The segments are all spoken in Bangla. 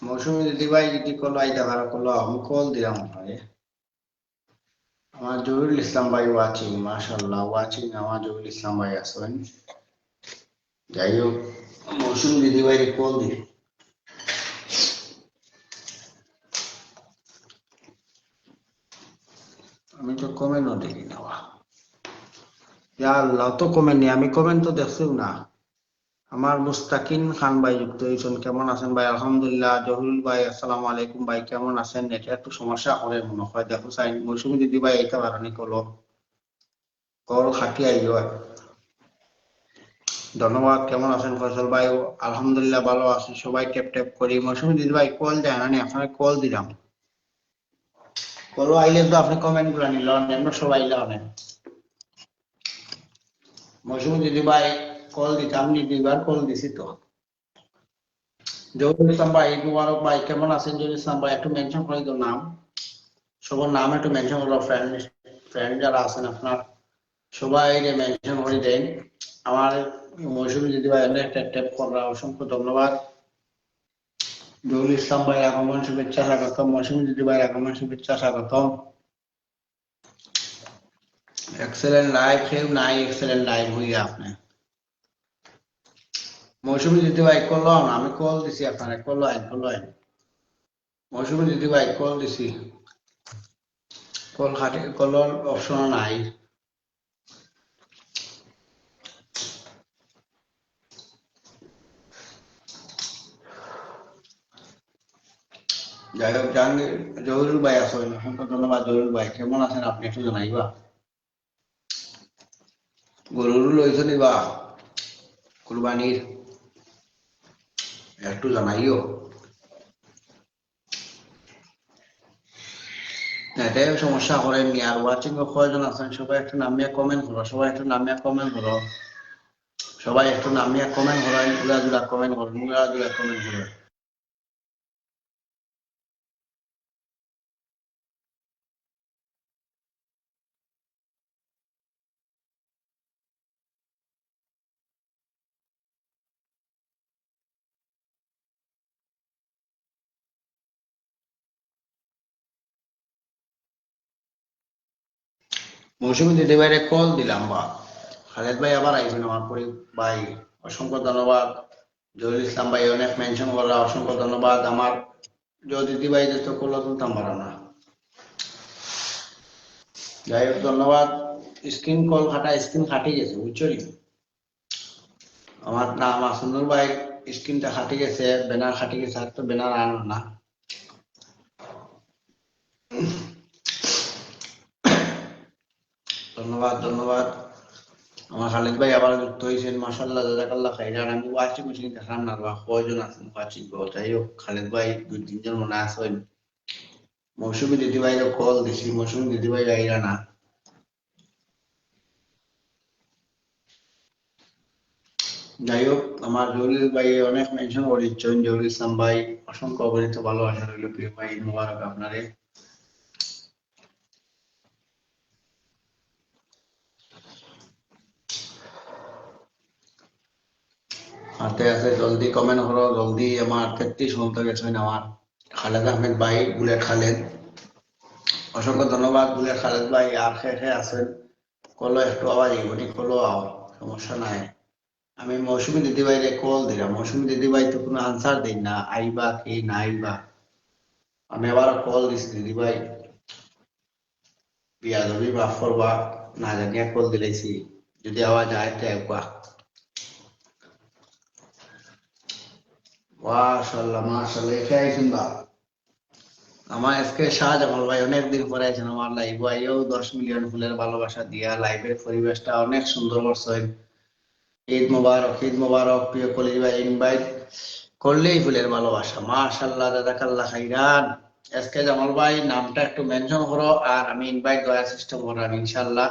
মৌসুমী দিদি ভাই যদি কল আইতে পারো কল আমি কল দিলাম আপনারে। আমার জহুরুল ইসলাম ভাই ওয়াচিং, মাশাআল্লাহ ওয়াচিং আমার জহুরুল ইসলাম ভাই আছেন। যাই হোক, মৌসুমী দিদি ভাই কল দিই। আমি তো কমেন্টও দেখি না। ইয়া আল্লাহ, তো কমেন্ট নেই, আমি কমেন্ট তো দেখছিও না। আমার মুস্তাকিন খান ভাই যুক্ত হয়েছেন, কেমন আছেন ভাই? আলহামদুলিল্লাহ। জহুরুল ভাই আসসালামু আলাইকুম ভাই, কেমন আছেন? এটা একটু সমস্যা করে মনে হয়, দেখো চাই মৌসুমী দিদি ভাই এইটা পারেনি কল, কল খাটি আইলো। ধন্যবাদ। কেমন আছেন ফয়সাল ভাই? আলহামদুলিল্লাহ ভালো আছি, সবাই ট্যাপ ট্যাপ করি। মৌসুমী দিদি ভাই কল দেয় না, আপনার কল দিলাম, কল আইলে তো আপনি কমেন্ট করে নিল, অন্য সবাই আইলে। মৌসুমী দিদি ভাই কল দিতাম নি, দুইবার কল দিছি তো। জহুরুল ইসলাম ভাই মুবারক ভাই, কেমন আছেন? জহুরুল ইসলাম ভাই একটু মেনশন করে তো নাম, সবার নাম একটু মেনশন করো। ফ্রেন্ড ফ্রেন্ড যারা আছেন আপনার সবাই মেনশন করে দেন। আমার মৌসুমী দিদি ভাই অনেক ট্যাপ ট্যাপ করা, অসংখ্য ধন্যবাদ। জহুরুল ইসলাম ভাই আগমন শুভেচ্ছা স্বাগতম, মৌসুমী দিদি ভাই আগমন শুভেচ্ছা স্বাগতম। এক্সেলেন্ট লাইভ কেউ নাই, এক্সেলেন্ট লাইভ হইয়া আপনি মৌসুমী দিদি ভাই কল, আমি কল দিছি আপনার, কল আইন কল আইন। মৌসুমী দিদি ভাই কল দিছি, কল খাটি কলর অপশন নাই। যাই হোক, জাহাঙ্গীর জহুরুল ভাই আসেন, অসংখ্য ধন্যবাদ। জহুরুল ভাই কেমন আছেন আপনি একটু জানাইবা। গরুর লইছেন বা কুরবানির একটু জানাইও। এটাই সমস্যা করে নি। আর ওয়াচিং এ কয়জন আছেন সবাই একটু নামিয়া কমেন্ট করো, সবাই একটু নামিয়া কমেন্ট করো, সবাই একটু নামিয়া কমেন্ট করেন, উড়া জুড়া কমেন্ট করেন, উড়া জুড়া কমেন্ট করেন। মৌসুমী দিদি ভাইরে কল দিলাম বা খালেদ ভাই আবার আইবেন আমার পরি ভাই, অসংখ্য ধন্যবাদ। জহুরুল ইসলাম ভাই অনেক মেনশন করা, অসংখ্য ধন্যবাদ। আমার দিদি ভাই তো কল তুলতাম পারা না। যাই হোক ধন্যবাদ। স্ক্রিন কল খাটা, স্ক্রিন খাটি গেছে বুঝছো নি? আমার নাম আসনুর ভাই, স্ক্রিনটা খাটি গেছে, ব্যানার খাটি গেছে, আর তো ব্যানার আনো না। ধন্যবাদ ধন্যবাদ। আমার খালেদ ভাই আবার যুক্ত হয়েছেন, মাশাআল্লাহ জাযাকাল্লাহ খাইরান। আমি ওয়াচিং মেশিন দেখাম না বা কয়জন আছেন ওয়াচিং গো। যাই হোক, খালেদ ভাই দুই তিনজন মনে আছেন। মৌসুমী দিদি ভাই কল দিছি, মৌসুমী দিদি ভাই আইরা না। যাই হোক, আমার জহুরুল ভাই অনেক মেনশন করেছেন, জহুরুল ইসলাম ভাই অসংখ্য অগণিত ভালোবাসা রইল প্রিয় ভাই, মোবারক আপনারে। হাতে আছে, জলদি কমেন্ট করো, জলদি। আমার 33 মতো গেছেন আমার খালেদ আহমেদ ভাই, বুলেট খালেদ, অসংখ্য ধন্যবাদ বুলেট খালেদ ভাই। আর খেয়ে আছেন কলো একটু আওয়াজ এগুলি কলো আও, সমস্যা নাই। আমি মৌসুমী দিদি ভাইরে কল দিলাম, মৌসুমী দিদি ভাই তো কোনো আনসার দেই না, আইবা কি না আইবা। আমি আবার কল দিছি দিদি ভাই, বিয়াদবি মাফ করবা, না জানিয়া কল দিলাইছি, যদি আওয়াজ আয় তো একবা। মাশাআল্লাহ মাশাআল্লাহ, এসে আইছেন বা আমার আজকে শাহজামাল ভাই অনেকদিন পরে আছেন আমার লাইভ, আইও 10 মিলিয়ন ফুলের ভালোবাসা দিয়া লাইভের পরিবেশটা অনেক সুন্দর করছেন। ঈদ মোবারক, ঈদ মোবারক প্রিয় কলিজ ভাই। ইনভাইট করলেই ফুলের ভালোবাসা, মাশাআল্লাহ জাযাকাল্লাহ খাইরান। আজকে জামাল ভাই নামটা একটু মেনশন করো, আর আমি ইনভাইট দেওয়ার চেষ্টা করলাম ইনশাআল্লাহ।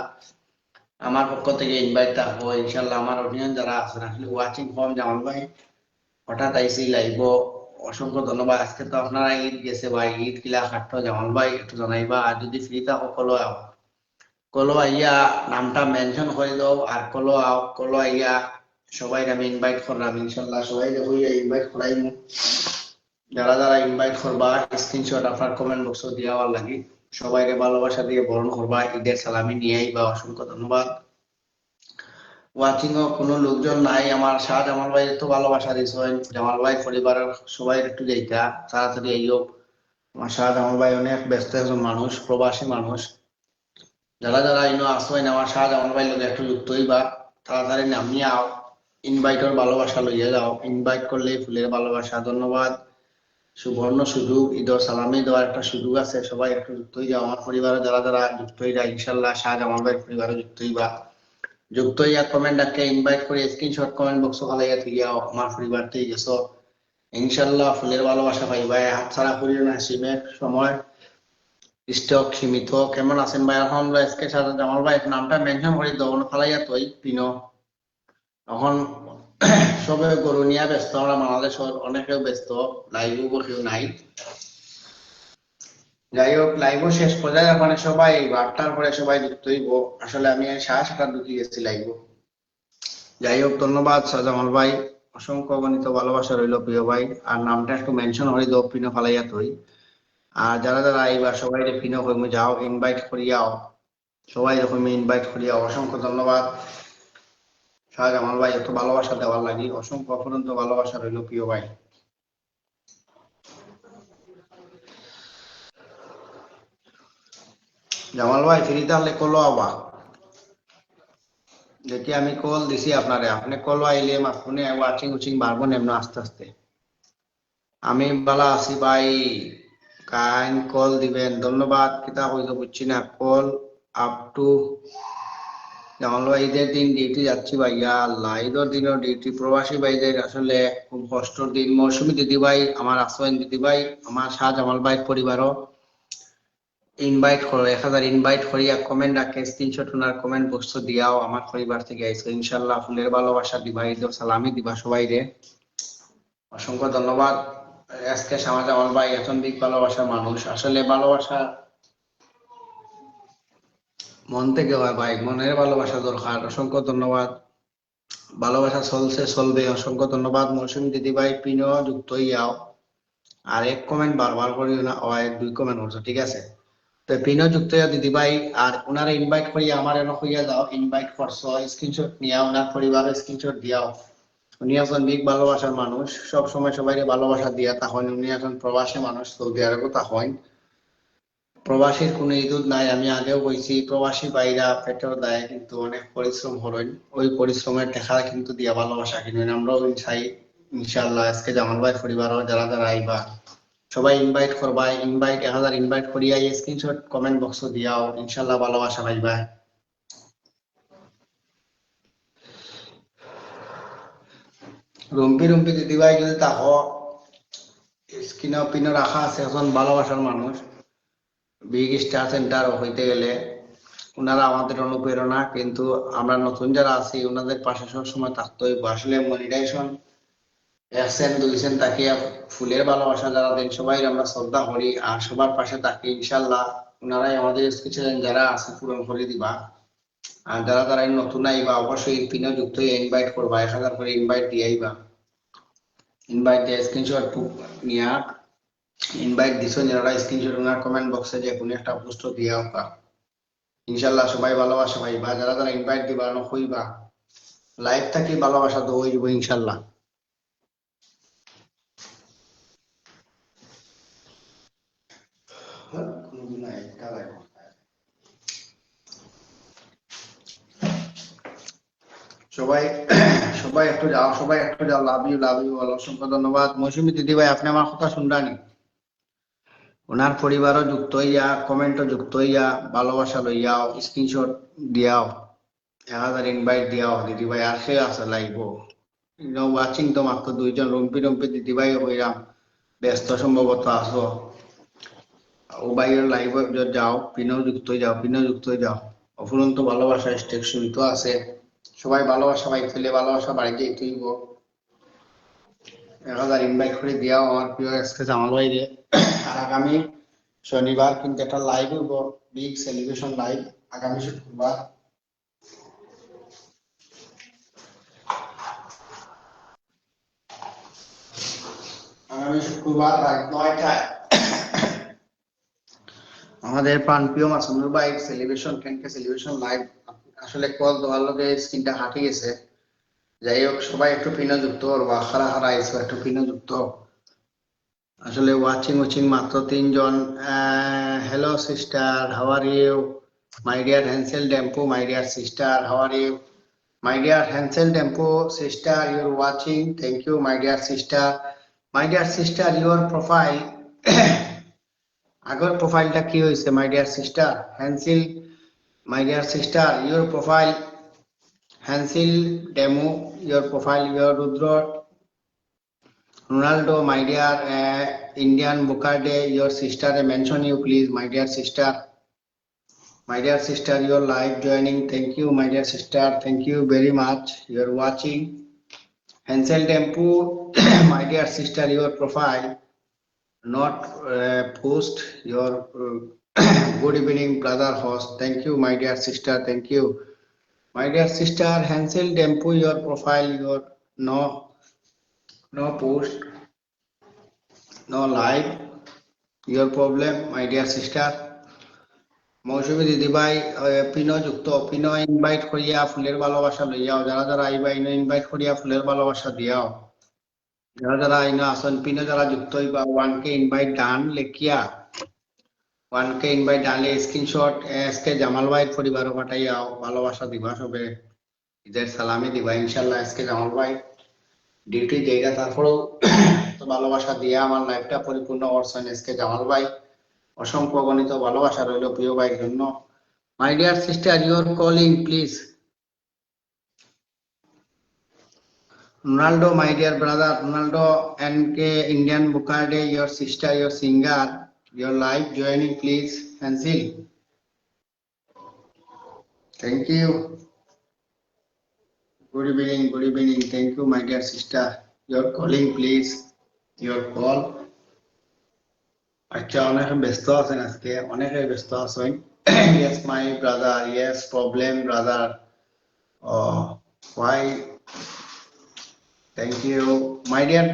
আমার পক্ষ থেকে ইনভাইট থাকবো ইনশাআল্লাহ। আমার অডিয়েন্স যারা আছেন আসলে ওয়াচিং ফর্ম জামাল ভাই হঠাৎ আইসি লাইভ, অসংখ্য ধন্যবাদ। আজকে তো আপনারা ঈদ গেছে ভাই, ঈদ কিলা খাট্টো জামাল ভাই একটু জানাইবা, আর যদি ফ্রি থাকো কলো আও, কলো আইয়া নামটা মেনশন করে দাও, আর কলো আও, কলো আইয়া সবাই আমি ইনভাইট করলাম ইনশাআল্লাহ, সবাই হইয়া ইনভাইট করাইমু। যারা যারা ইনভাইট করবা স্ক্রিনশট আপনার কমেন্ট বক্সে দেওয়ার লাগি সবাইকে ভালোবাসা দিয়ে বরণ করবা, ঈদের সালামি নিয়ে আইবা। অসংখ্য ধন্যবাদ। ওয়াচিং ও কোনো লোকজন নাই, আমার শাহ জামাল ভাই তো ভালোবাসা দিয়েছেন। জামাল ভাই পরিবারের সবাই একটু যাইতা তাড়াতাড়ি আইও। আমার শাহ জামাল ভাই অনেক ব্যস্ত একজন মানুষ, প্রবাসী মানুষ। যারা যারা ইনো আসবেন আমার শাহ জামাল ভাই লোক একটু যুক্ত হইবা, তাড়াতাড়ি নামিয়ে আও। ইনভাইটর ভালোবাসা লইয়া যাও, ইনভাইট করলে ফুলের ভালোবাসা। ধন্যবাদ। সুবর্ণ সুযোগ, ঈদের সালামি দেওয়ার একটা সুযোগ আছে, সবাই একটু যুক্ত হয়ে যাও। আমার পরিবারে যারা যারা যুক্ত হয়ে যায় ইনশাল্লাহ শাহ জামাল ভাই পরিবারে যুক্ত হইবা। যুক্ত হইয়া কমেন্ট ডাকে ইনভাইট করে স্ক্রিনশট কমেন্ট বক্স ফালাইয়া থইয়াও আমার পরিবার থেকে গেছো। ইনশাল্লাহ ফুলের ভালোবাসা পাইবা। হাত ছাড়া করিও না, সিমের সময় স্টক সীমিত। কেমন আছেন ভাই? আলহামদুলিল্লাহ। এসকে শাহ জামাল ভাই নামটা মেনশন করে দাও ফালাইয়া তুই পিনো। এখন সবে গরু নিয়ে ব্যস্ত, আমরা বাংলাদেশের অনেকেও ব্যস্ত, লাইভও কেউ নাই। যাই হোক লাইভও শেষ পর্যায়ে মানে সবাই 8টার পরে সবাই যুক্ত হইব। আসলে আমি 7:30 ঢুকে গেছি লাইভ। যাই হোক ধন্যবাদ শাহজামাল ভাই, অসংখ্য অগণিত ভালোবাসা রইল প্রিয় ভাই। আর নামটা একটু মেনশন হয়ে দাও পিনো ফালাইয়া তুই। আর যারা যারা এইবার সবাই পিনো হইমু যাও, ইনভাইট করিয়াও, সবাই রকম ইনভাইট করিয়াও। অসংখ্য ধন্যবাদ শাহজামাল ভাই এত ভালোবাসা দেওয়ার লাগি, অসংখ্য অপরন্ত ভালোবাসা রইল প্রিয় ভাই। জামাল ভাই ফ্রি তাহলে কলো আবা দেখি, আমি কল দিছি আপনারে, আপনি কল আইলে আপনি ওয়াচিং উচিং বাড়বো এমন আস্তে আস্তে। আমি বালা আছি ভাই, কাইন কল দিবেন। ধন্যবাদ। কিতা হইতো বুঝছি না। কল আপ টু জামাল ভাই ঈদের দিন ডিউটি যাচ্ছি ভাইয়া। আল্লাহ ঈদের দিনও ডিউটি, প্রবাসী ভাইদের আসলে খুব কষ্টর দিন। মৌসুমী দিদি ভাই আমার আসবেন, দিদি ভাই আমার শাহ জামাল ভাই পরিবারও ইনভাইট করো। 1000 ইনভাইট করিয়া কমেন্ট রাখে স্ক্রিনশট ওনার কমেন্ট বক্স দিয়াও আমার পরিবার থেকে আইসো। ইনশাল্লাহ ফুলের ভালোবাসা দিবা, ঈদের সালামি দিবা সবাই রে। অসংখ্য ধন্যবাদ। আজকে শাহ জামাল ভাই এখন দিক ভালোবাসার মানুষ, আসলে ভালোবাসা মন থেকে হয় ভাই, মনের ভালোবাসা দরকার। অসংখ্য ধন্যবাদ। ভালোবাসা চলছে চলবে। অসংখ্য ধন্যবাদ। মৌসুমী দিদি ভাই পিনো যুক্ত হইয়াও। আর এক কমেন্ট বারবার করিও না, ও 2 কমেন্ট করছো ঠিক আছে। তো পিনো যুক্ত হইয়া দিদি ভাই আর ওনারা ইনভাইট করিয়া আমার এনে হইয়া দাও। ইনভাইট করছো, স্ক্রিনশট নিয়া ওনার পরিবারের স্ক্রিনশট দিয়াও। উনি একজন দিক ভালোবাসার মানুষ, সব সময় সবাই ভালোবাসা দিয়া তখন। উনি এখন প্রবাসী মানুষ, সৌদি আরবে তখন। প্রবাসীর কোনো ইঁদুর নাই, আমি আগেও বলছি। প্রবাসী ভাইরা পেটেও দেয় কিন্তু অনেক পরিশ্রম করেন, ওই পরিশ্রমের টাকা কিন্তু দিয়া ভালোবাসা কিনেন। আমরাও চাই ইনশাআল্লাহ আজকে জামাল ভাই পরিবারও যারা যারা আইবা সবাই ইনভাইট করবা। ইনভাইট 1000 ইনভাইট করিয়া স্ক্রিনশট কমেন্ট বক্স দিয়াও, ইনশাআল্লাহ ভালোবাসা পাইবা। রুম্পি রুম্পি দিদিভাই যদি তাকো স্ক্রিনে পিনে রাখা আছে, এখন ভালোবাসার মানুষ। বিগ স্টার সেন্টার হইতে গেলে ওনারা আমাদের অনুপ্রেরণা, কিন্তু আমরা নতুন যারা আছি ওনাদের পাশে সব সময় থাকতে হইব। আসলে মনিটাইজেশন 1 সেন্ট 2 সেন্ট তাকিয়া ফুলের ভালোবাসা যারা দেন সবাই আমরা শ্রদ্ধা করি আর সবার পাশে থাকি। ইনশাল্লাহ ওনারাই আমাদের এক্সপেশাল যারা আছে পূরণ করে দিবা। আর যারা যারা নতুন আইবা অবশ্যই পিনে যুক্ত হয়ে ইনভাইট করবা, 1000 করে ইনভাইট দিয়ে আইবা। ইনভাইট দিয়ে স্ক্রিনশট নিয়া ইনভাইট দিছো যারা স্ক্রিনশট ওনার কমেন্ট বক্সে যে কোনো একটা পোস্ট দিয়া হোক। ইনশাল্লাহ সবাই ভালোবাসা পাইবা। যারা যারা ইনভাইট দিবা হইবা লাইভ থাকি ভালোবাসা তো হইব ইনশাল্লাহ। সবাই সবাই একটু যাও, সবাই একটু যাও। Love you love you. অসংখ্য ধন্যবাদ। মৌসুমী দিদি ভাই আপনি আমার কথা শুনরানি, ওনার পরিবারও যুক্ত হইয়া কমেন্টও যুক্ত হইয়া ভালোবাসা লইয়াও স্ক্রিনশট দিয়াও, 1000 ইনভাইট দিয়াও। দিদি ভাই আসে আছে লাইভ ওয়াচিং তো মাত্র 2 জন। রুম্পি রুম্পি দিদি ভাই হইরাম ব্যস্ত সম্ভবত আসো। ও ভাইয়ের লাইভ যাও, পিনেও যুক্ত হয়ে যাও, পিনেও যুক্ত হয়ে যাও। অফুরন্ত ভালোবাসা স্টেক শুনতো আছে। সবাই ভালোবাসা পাই ফেলে ভালোবাসা বাড়ি যাই তুইব। 1000 ইনভাইট করে দিয়াও আমার প্রিয় এসকে জামাল ভাই রে। আর আগামী শনিবার কিন্তু একটা লাইভ হইব, বিগ সেলিব্রেশন লাইভ আগামী শুক্রবার। আগামী আগামী শুক্রবার রাত 9টায় আমাদের প্রাণপ্রিয় মাসুমুর ভাই সেলিব্রেশন ক্যানকে সেলিব্রেশন লাইভ। আসলে কল দেওয়ার লগে স্ক্রিনটা হাঁটি গেছে। যাই হোক, সবাই একটু পিনো যুক্ত বা হারা হারা আইসো, একটু পিনো যুক্ত। আসলে ওয়াচিং মাত্র 3 জন। Hello sister, how are you? My dear Hansel Dempu, my dear sister, how are you? My dear Hansel Tempo sister, you're watching. Thank you, my dear sister. My dear sister, your profile. আগর প্রোফাইলটা কি হয়েছে my dear sister? Hansel, my dear sister, your profile. Hansel demo, your profile, your Rudra. Ronaldo, my dear Indian Bukade, your sister. Mention you please, my dear sister. My dear sister, your live joining. Thank you, my dear sister. Thank you very much. You're watching. Hansel Tempu, my dear sister, your profile not post your good evening, brother host. Thank you, my dear sister. Thank you, my dear sister. Hansel Tempu, your profile, your no post, no live. Your problem, my dear sister. মৌসুমী দিদিভাই পিনো যুক্ত, পিনো ইনভাইট করিয়া ফুলের ভালোবাসা লইয়াও। যারা যারা আইবা ইনো ইনভাইট করিয়া ফুলের ভালোবাসা দিয়াও। যারা যারা আইনা আসন পিনে যারা যুক্ত হইবা 1K ইনভাইট ডান লেখিয়া 1K ইনভাইট ডানলে স্ক্রিনশট এসকে জামাল ভাই পরিবার পাঠাইয়াও। ভালোবাসা দিবা সবে, ঈদের সালামি দিবা ইনশাল্লাহ। এসকে জামাল ভাই ডিউটি যেটা, তারপরেও তো ভালোবাসা দিয়া আমার লাইফটা পরিপূর্ণ করছেন এসকে জামাল ভাই। অসংখ্য গণিত ভালোবাসা রইল প্রিয় ভাইয়ের জন্য। মাই dear sister, your calling please. Ronaldo, my dear brother, Ronaldo NK Indian Bukade, your sister, your singer, your live joining please. Hansel, thank you. Good evening. Thank you, my dear sister. Your calling please. Your call. আচ্ছা, অনেক ব্যস্ত আছেন আজকে, অনেকে ব্যস্ত আছেন। Yes, my brother. Yes, problem, brother. Why? Thank you, my dear.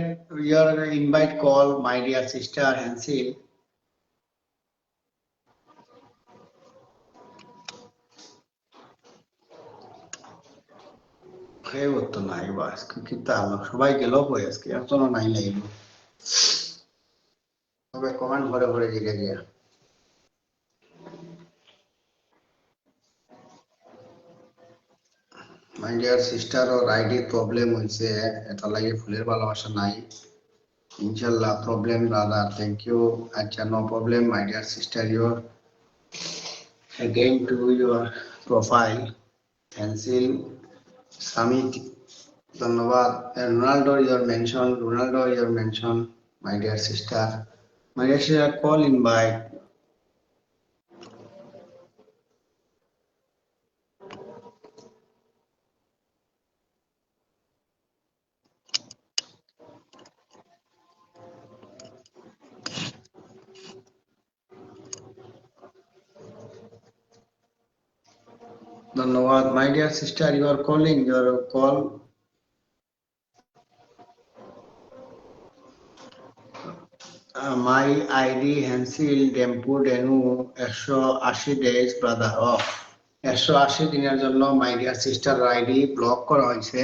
Your invite call, my dear sister Hansel. খেয়ে তো নাই বা আজকে কি তাহলে সবাই গেল কই আজকে এখনো নাই লাইলো। তবে কমেন্ট ঘরে ঘরে জিগে গিয়া মাই ডিয়ার সিস্টার ওর আইডি প্রবলেম হয়েছে, এটা লাগে ফুলের ভালোবাসা নাই। ইনশাল্লাহ প্রবলেম ব্রাদার, থ্যাংক ইউ। আচ্ছা, no problem my dear sister, your again to your profile Hansel Samit, ধন্যবাদ। Ronaldo your mention, my dear sister, call invite. ধন্যবাদ my dear sister, you are calling, your call. My ID Hansel Dempu Denu 180 days brother off। 180 দিনের জন্য my dear sister ID block করা হয়েছে।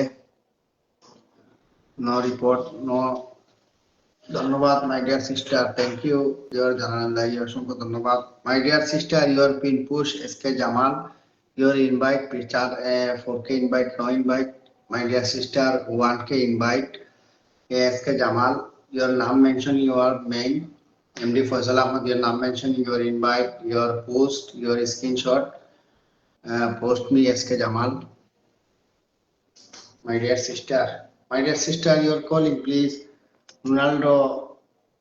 No report, no. ধন্যবাদ my dear sister, thank you your জানান দাই, অসংখ্য ধন্যবাদ। my dear sister, your pin push SK Jamal, your invite picture 4K invite, no invite। my dear sister 1K invite SK Jamal, your name mention, your main MD Faisal Ahmed, your name mention, your invite, your post, your screenshot, post me SK Jamal. My dear sister, your calling please. Ronaldo,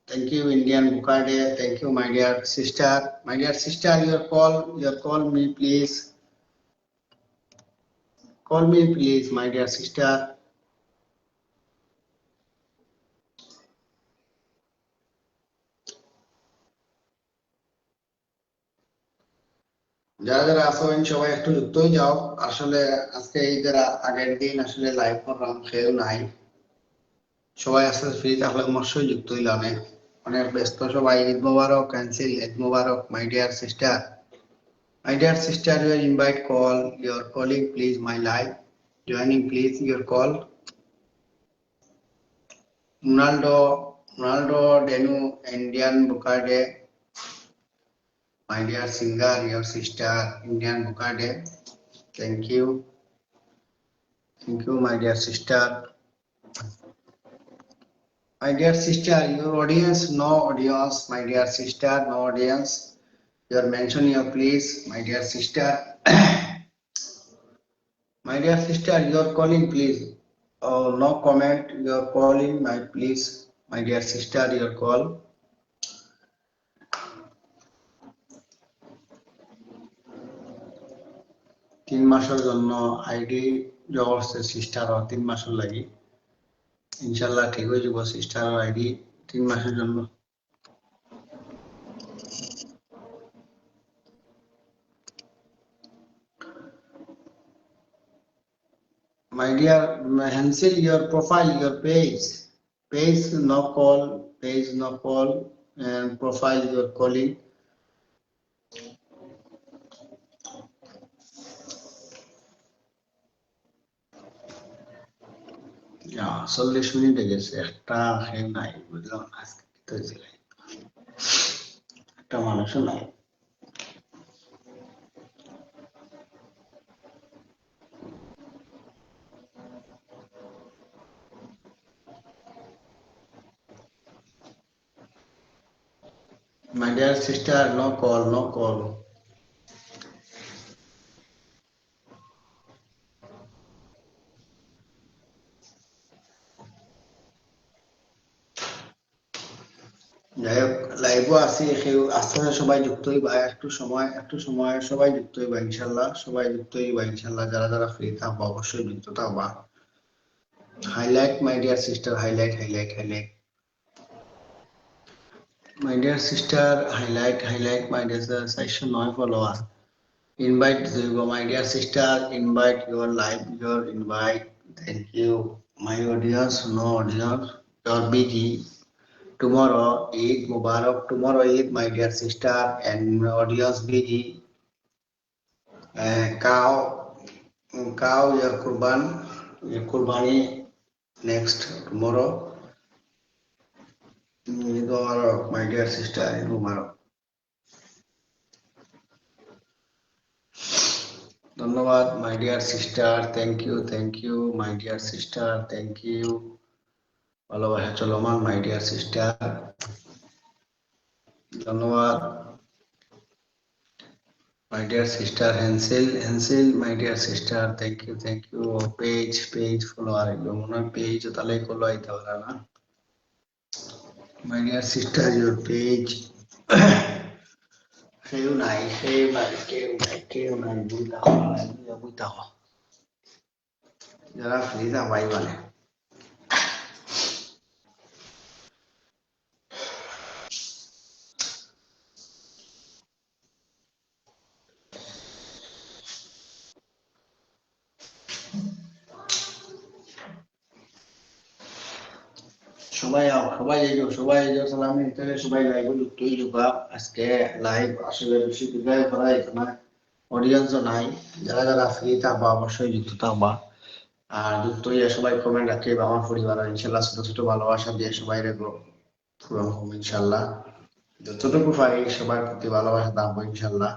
thank you. Indian Bukade, thank you, my dear sister, your call me please. Call me please, my dear sister. যারা যারা আসবেন সবাই একটু যুক্ত হয়ে যাও। আসলে আজকে ঈদের আগের দিন আসলে লাইভ প্রোগ্রাম কেউ নাই। সবাই আস্তে ফ্রি থাকলে অবশ্যই যুক্ত হইলাম। অনেক ব্যস্ত সবাই। Eid Mubarak Hansel, Eid Mubarak my dear sister. My dear sister, your invite call, your calling please my live. Joining please your call. Ronaldo Denu, Indian Bukade. My dear singer, your sister, Indian Bukade. Thank you. Thank you, my dear sister. My dear sister, your audience, no audience. My dear sister, no audience. You are mentioning your please, my dear sister. My dear sister, you are calling please. Oh, no comment. You are calling, my please, my dear sister, your call. 3 মাসের জন্য আইডি জগৎসে সিস্টার 3 মাসের লাগি ইনশাআল্লাহ ঠিক হয়ে যাব। সিস্টার আইডি 3 মাসের জন্য। My dear Hansel, your profile, your page no call, and profile your calling. Ya, 40 minute গেছে, একটা হেম নাই, বুঝলাম না আজকে কি হয়েছিল। একটা মানুষও নাই। My dear sister, no call, no call. যাই হোক, লাইভও আছি, আস্তে আস্তে সবাই যুক্ত হইবা। একটু সময় সবাই যুক্ত হইবা ইনশাল্লাহ। সবাই যুক্ত হইবা ইনশাল্লাহ। যারা যারা ফ্রি থাকবা অবশ্যই যুক্ত থাকবা। Highlight my dear sister, highlight. My dear sister, highlight my dear section 9 follower. Invite my dear sister, invite your live, your invite. Thank you. My audience, no audience. You're busy. Tomorrow Eid Mubarak. Tomorrow Eid, my dear sister, and my audience busy. Cow, your kurbani next tomorrow. Eid Mubarak, my dear sister, Eid Mubarak. ধন্যবাদ my dear sister, thank you my dear sister, thank you. ভালোবাসা চলমান মাই ডিয়ার সিস্টার, ধন্যবাদ। My dear sister Hansel my dear sister, thank you. Page follower এগুলো মনে হয় পেজ তাহলে ফলো আইতে পারে না। My dear sister, your page কেউ নাই, বুঝতে যারা ফ্রি থাকবাই মানে। সবাই সালামি থেকে সবাই লাইভে যুক্ত হয়ে যাবা। আজকে লাইভ আসলে বেশি দীর্ঘায়ু করা যেত না, অডিয়েন্সও নাই। যারা যারা ফ্রি থাকবা অবশ্যই যুক্ত থাকবা। আর যুক্ত হয়ে সবাই কমেন্ট রাখে আমার পরিবার ইনশাল্লাহ ছোট ছোট ভালোবাসা দিয়ে সবাই রেখো পূরণ হোক ইনশাল্লাহ। যতটুকু পারি সবার প্রতি ভালোবাসা থাকবো ইনশাল্লাহ।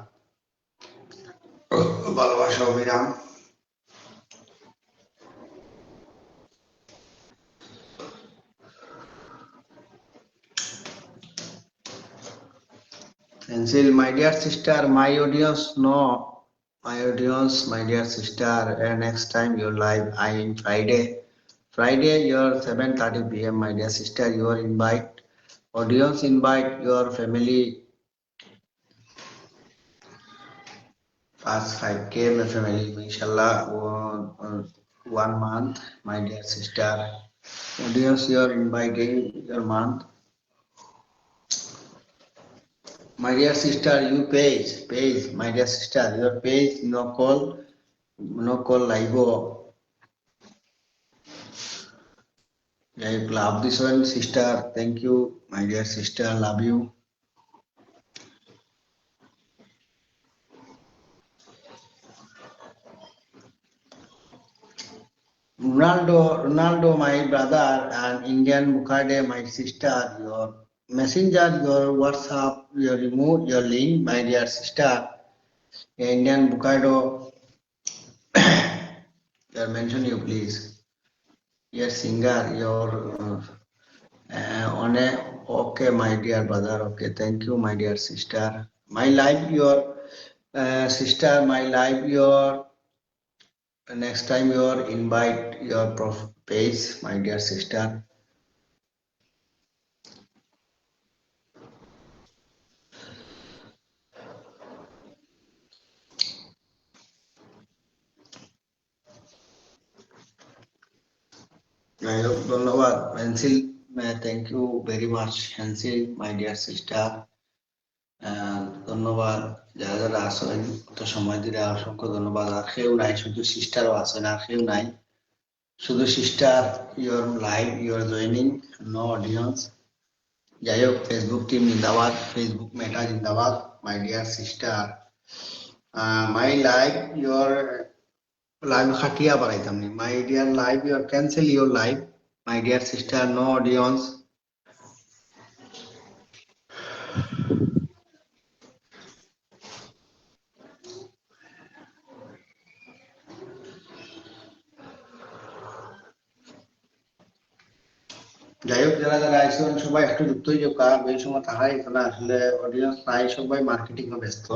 ভালোবাসা অবিরাম। Pencil, my dear sister, my audience, no, my dear sister, next time your live, I in Friday, your 7:30 p.m. My dear sister, your invite, audience invite your family, past 5K my family, inshallah, 1 month, my dear sister, audience, your inviting your month. My dear sister, you page, my dear sister, your page, no call live. I love this one, sister. Thank you, my dear sister. Love you. Ronaldo, my brother, and Indian Mukade, my sister. Your messenger, your WhatsApp, your remote, your link, my dear sister. Indian Bukado, your mention you please. Your singer, your on a okay, my dear brother. Okay, thank you, my dear sister. My life, your sister. My life, your next time your invite your page, my dear sister. I hope ধন্যবাদ Pencil. Thank you very much, Pencil, my dear sister. ধন্যবাদ যারা যারা আসেন অত সময় দিলে অসংখ্য ধন্যবাদ। আর কেউ নাই, শুধু সিস্টারও আছেন, আর কেউ নাই, শুধু sister. Your live, your joining, no audience. যাই হোক, ফেসবুক টিম জিন্দাবাদ, ফেসবুক মেটা জিন্দাবাদ, my dear sister. My live, your live খাটিয়া বাড়াইতাম নি, my dear live, your cancel your live, my dear sister, no audience. যাই হোক, যারা যারা আইসন সবাই একটু যুক্ত হয়ে যাও, কার এই সময় তারাই এখানে আসলে অডিয়েন্স নাই, সবাই মার্কেটিং এ ব্যস্ত।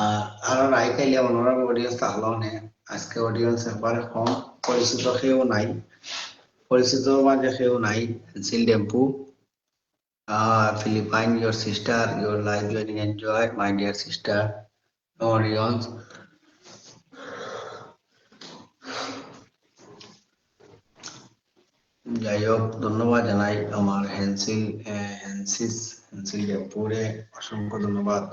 আর আরো রাই খাইলে অন্যরা অডিয়েন্স থাকলো না। আজকে অডিয়েন্স একবারে কম, পরিচিত কেউ নাই, পরিচিত মাঝে কেউ নাই। সিল Dempu, Philippine, your sister, your live joining, enjoy, my dear sister, no audience. যাই হোক, ধন্যবাদ জানাই আমার হেন্সিল ডেম্পুরে অসংখ্য ধন্যবাদ।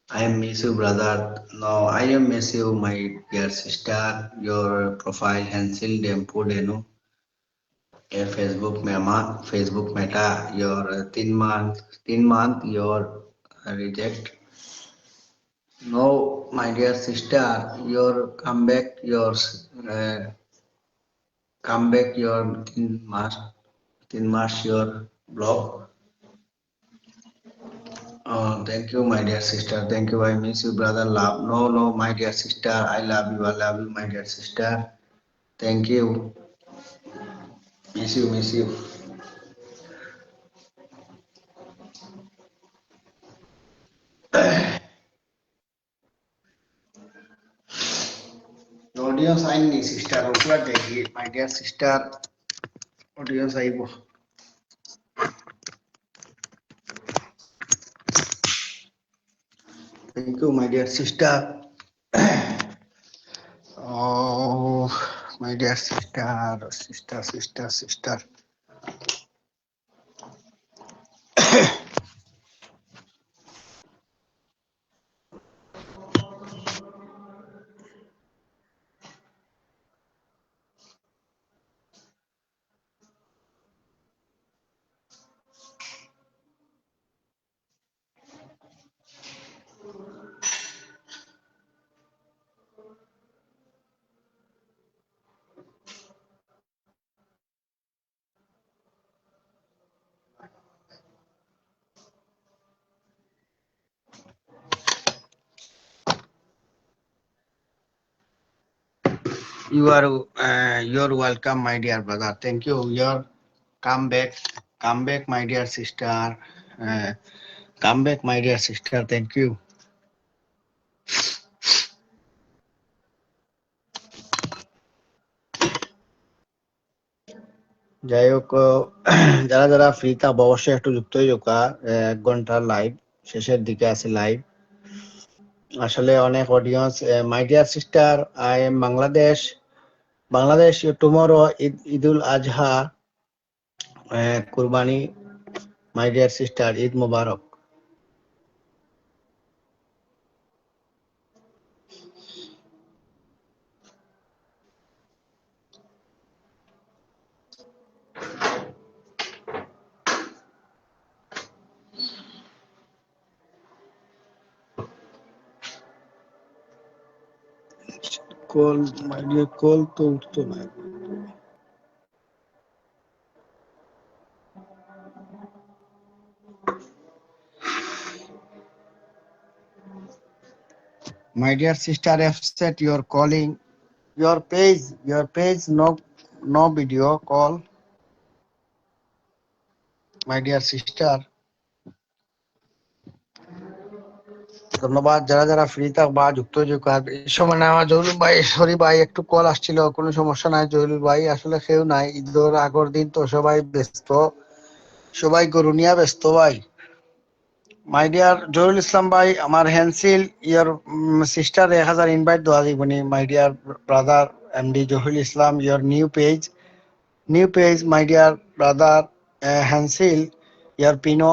I am miss you, brother. No, I am miss you, my dear sister. Your profile Hansel Dempu Denu. A Facebook Meta. Your 3 month, your reject. No, my dear sister, your come back, your 3 months, your blog. Thank you, my dear sister. Thank you. I miss you, brother. Love. No, no, my dear sister. I love you. I love you, my dear sister. Thank you. Miss you, miss you. Audience I need sister. Upload देखिए, my dear sister. Audience I वो. Thank you, my dear sister. Oh, my dear sister. You're welcome, my dear brother. Thank you. Your come back, my dear sister. Uh, come back, my dear sister. Thank you. যাই হোক, যারা যারা ফ্রি থাকবো অবশ্যই একটু যুক্ত হয়ে যাক। 1 ঘন্টার লাইভ শেষের দিকে আছে লাইভ। আসলে অনেক audience. My dear sister, I am Bangladesh tomorrow, Eidul Adha, Qurbani, my dear sister, Eid Mubarak. Call my dear call তো উঠতো না। My dear sister, I've set your calling, your page, no video call. My dear sister, ধন্যবাদ। যারা যারা ফ্রি থাকবা যুক্ত যোগ এই সময় না আমার জহুরুল ভাই, সরি ভাই একটু কল আসছিল, কোনো সমস্যা নাই জহুরুল ভাই, আসলে কেউ নাই, ঈদের আগের দিন তো সবাই ব্যস্ত, সবাই গরু নিয়ে ব্যস্ত ভাই। মাই ডিয়ার জহুরুল ইসলাম ভাই, আমার হ্যান্সিল ইয়ার সিস্টার 1000 ইনভাইট দেওয়া দিবনি। My dear brother MD Zahurul Islam, your new page my dear brother Hansel ইয়ার Pino,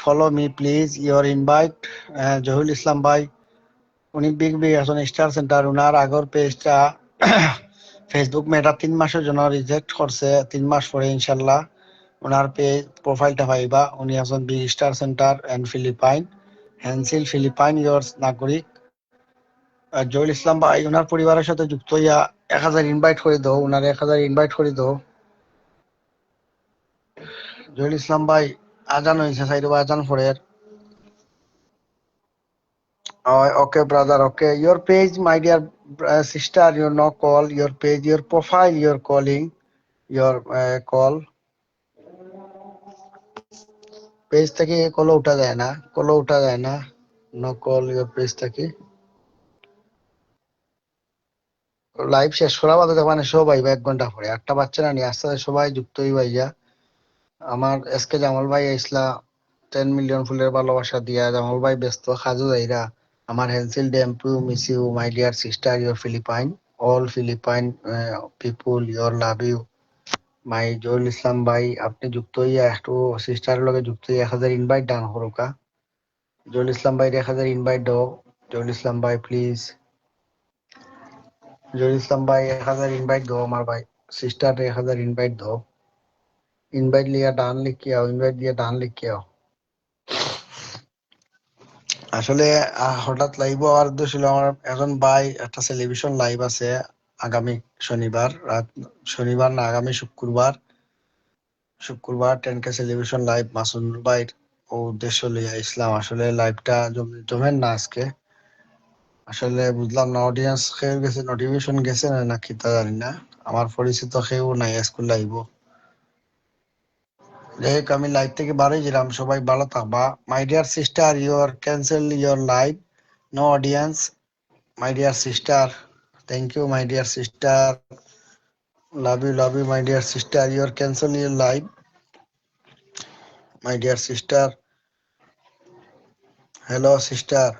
follow me please, your invite Zahurul Islam ভাই। উনি বিগ এখন স্টার সেন্টার, উনার আগর পেজটা ফেসবুক মেটা 3 মাসের জন্য রিজেক্ট করছে, 3 মাস পরে ইনশাল্লাহ ওনার পেজ প্রোফাইলটা পাইবা। উনি এখন big star center and Philippine, Hansel Philippine ইয়র্স নাগরিক। জহুরুল ইসলাম ভাই ওনার পরিবারের সাথে যুক্ত হইয়া 1000 ইনভাইট করে দাও, ওনার 1000 ইনভাইট করে দাও। জহুরুল ইসলাম ভাই আজান হয়েছে, সাইড আজান পরে। Okay, brother. Okay, your page, my dear sister. You're no call. Your page, your profile. You're calling. Your call. Page থেকে কল উঠা যায় না, কল উঠা যায় না। নো কল ইউর পেজ থেকে। লাইভ শেষ করা বাদে মানে সবাই 1 ঘন্টা পরে 8টা বাচ্চা না নিয়ে আস্তে আস্তে সবাই যুক্ত হই ভাইয়া। আমার এসকে জামাল ভাই আইসলা 10 মিলিয়ন ফুলের ভালোবাসা দিয়া। জামাল ভাই ব্যস্ত খাজু যাইরা। আমার Hansel Dempu miss you my dear sister your Philippine, all Philippine people your love you. My Zahurul Islam ভাই আপনি যুক্ত হইয়া একটু সিস্টারের লগে যুক্ত হইয়া 1000 ইনভাইট ডান করুকা। জহুরুল ইসলাম ভাই 1000 ইনভাইট দাও। জহুরুল ইসলাম ভাই প্লিজ। জহুরুল ইসলাম ভাই 1000 ইনভাইট দাও আমার ভাই। সিস্টার 1000 ইনভাইট দাও। ইনভাইট লিয়া ডান লিখে আও, ইনভাইট দিয়ে ডান লিখে আও। আসলে হঠাৎ লাইভ হওয়ার উদ্দেশ্য ছিল আমার এখন ভাই একটা টেলিভিশন লাইভ আছে আগামী শনিবার রাত, শনিবার না আগামী শুক্রবার 10K টেলিভিশন লাইভ মাসুদুল ভাইয়ের ও উদ্দেশ্য লিয়ে ইসলাম। আসলে লাইভটা জমেন না আজকে, আসলে বুঝলাম না অডিয়েন্স কেউ গেছে, নোটিফিকেশন গেছে না কি তা জানি না, আমার পরিচিত কেউ নাই স্কুল লাইভ। দেখ আমি লাইভ থেকে বারোই গেলাম, সবাই ভালো থাকবা। My dear sister your cancel your live, no audience. My dear sister, thank you my dear sister, love you my dear sister, your cancel your live my dear sister. Hello sister,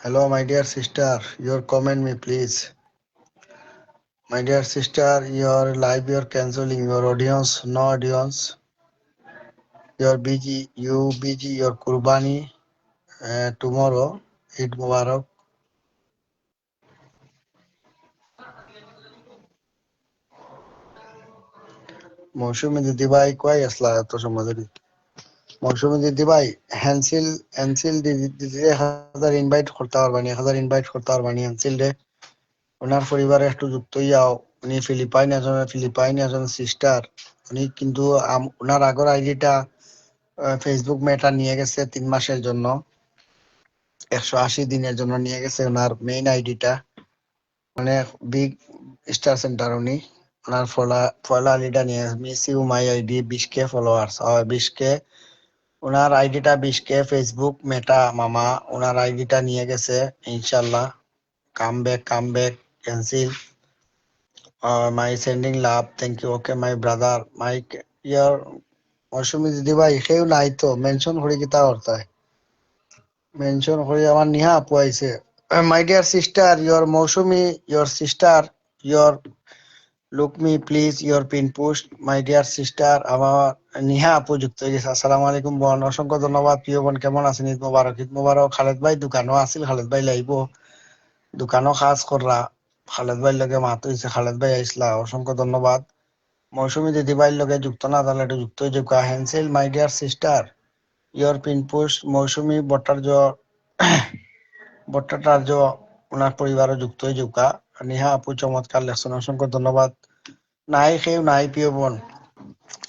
hello my dear sister, your comment me please. My dear sister, your live you're cancelling, your audience, no audience. You're busy, you busy, your Kurbani tomorrow. Eid Mubarak. মৌসুমী দিদি ভাই কই আসলা এত সময় ধরে? মৌসুমী দিদি ভাই হ্যান্সিল দিদি 1000 ইনভাইট করতে পারবানি, 1000 ইনভাইট করতে পারবানি হ্যান্সিল রে। ওনার পরিবারে একটু যুক্ত হইয়াও। উনি ফিলিপাইন একজন সিস্টার। উনি কিন্তু ওনার আগর আইডিটা ফেসবুক মেটা নিয়ে গেছে 3 মাসের জন্য, 180 দিনের জন্য নিয়ে গেছে ওনার মেইন আইডিটা। মানে বিগ স্টার সেন্টার উনি, ওনার ফলা আইডিটা নিয়ে miss you my ID 20K followers, 20K ওনার আইডিটা, 20K ফেসবুক মেটা মামা ওনার আইডিটা নিয়ে গেছে। ইনশাল্লাহ come back Hansel my sending love, thank you. Okay my brother my ইয়ার মৌসুমী দিদি ভাই কেউ নাই তো মেনশন করে কি তা করতে হয়? মেনশন করে আমার নিহা আপু আইছে। My dear sister your Mousumi, your sister your look me please your pin post. My dear sister আমার নিহা আপু যুক্ত হয়ে গেছে। আসসালামু আলাইকুম বোন, অসংখ্য ধন্যবাদ প্রিয় বোন, কেমন আছেন? ঈদ মোবারক, ঈদ মোবারক। খালেদ ভাই দোকানও আছিল, খালেদ ভাই লাইব দোকানও কাজ কররা, খালেদ ভাই লগে মাত হয়েছে, খালেদ ভাই আইসলা, অসংখ্য ধন্যবাদ। মৌসুমী দিদি ভাইয়ের লগে যুক্ত না তাহলে একটু যুক্ত হয়ে যাক। Hansel my dear sister your pin post Mousumi Bhattacharya Bhattacharya ওনার পরিবারও যুক্ত হয়ে যুকা। নিহা আপু চমৎকার লেখছেন, অসংখ্য ধন্যবাদ। নাই কেউ নাই প্রিয় বোন,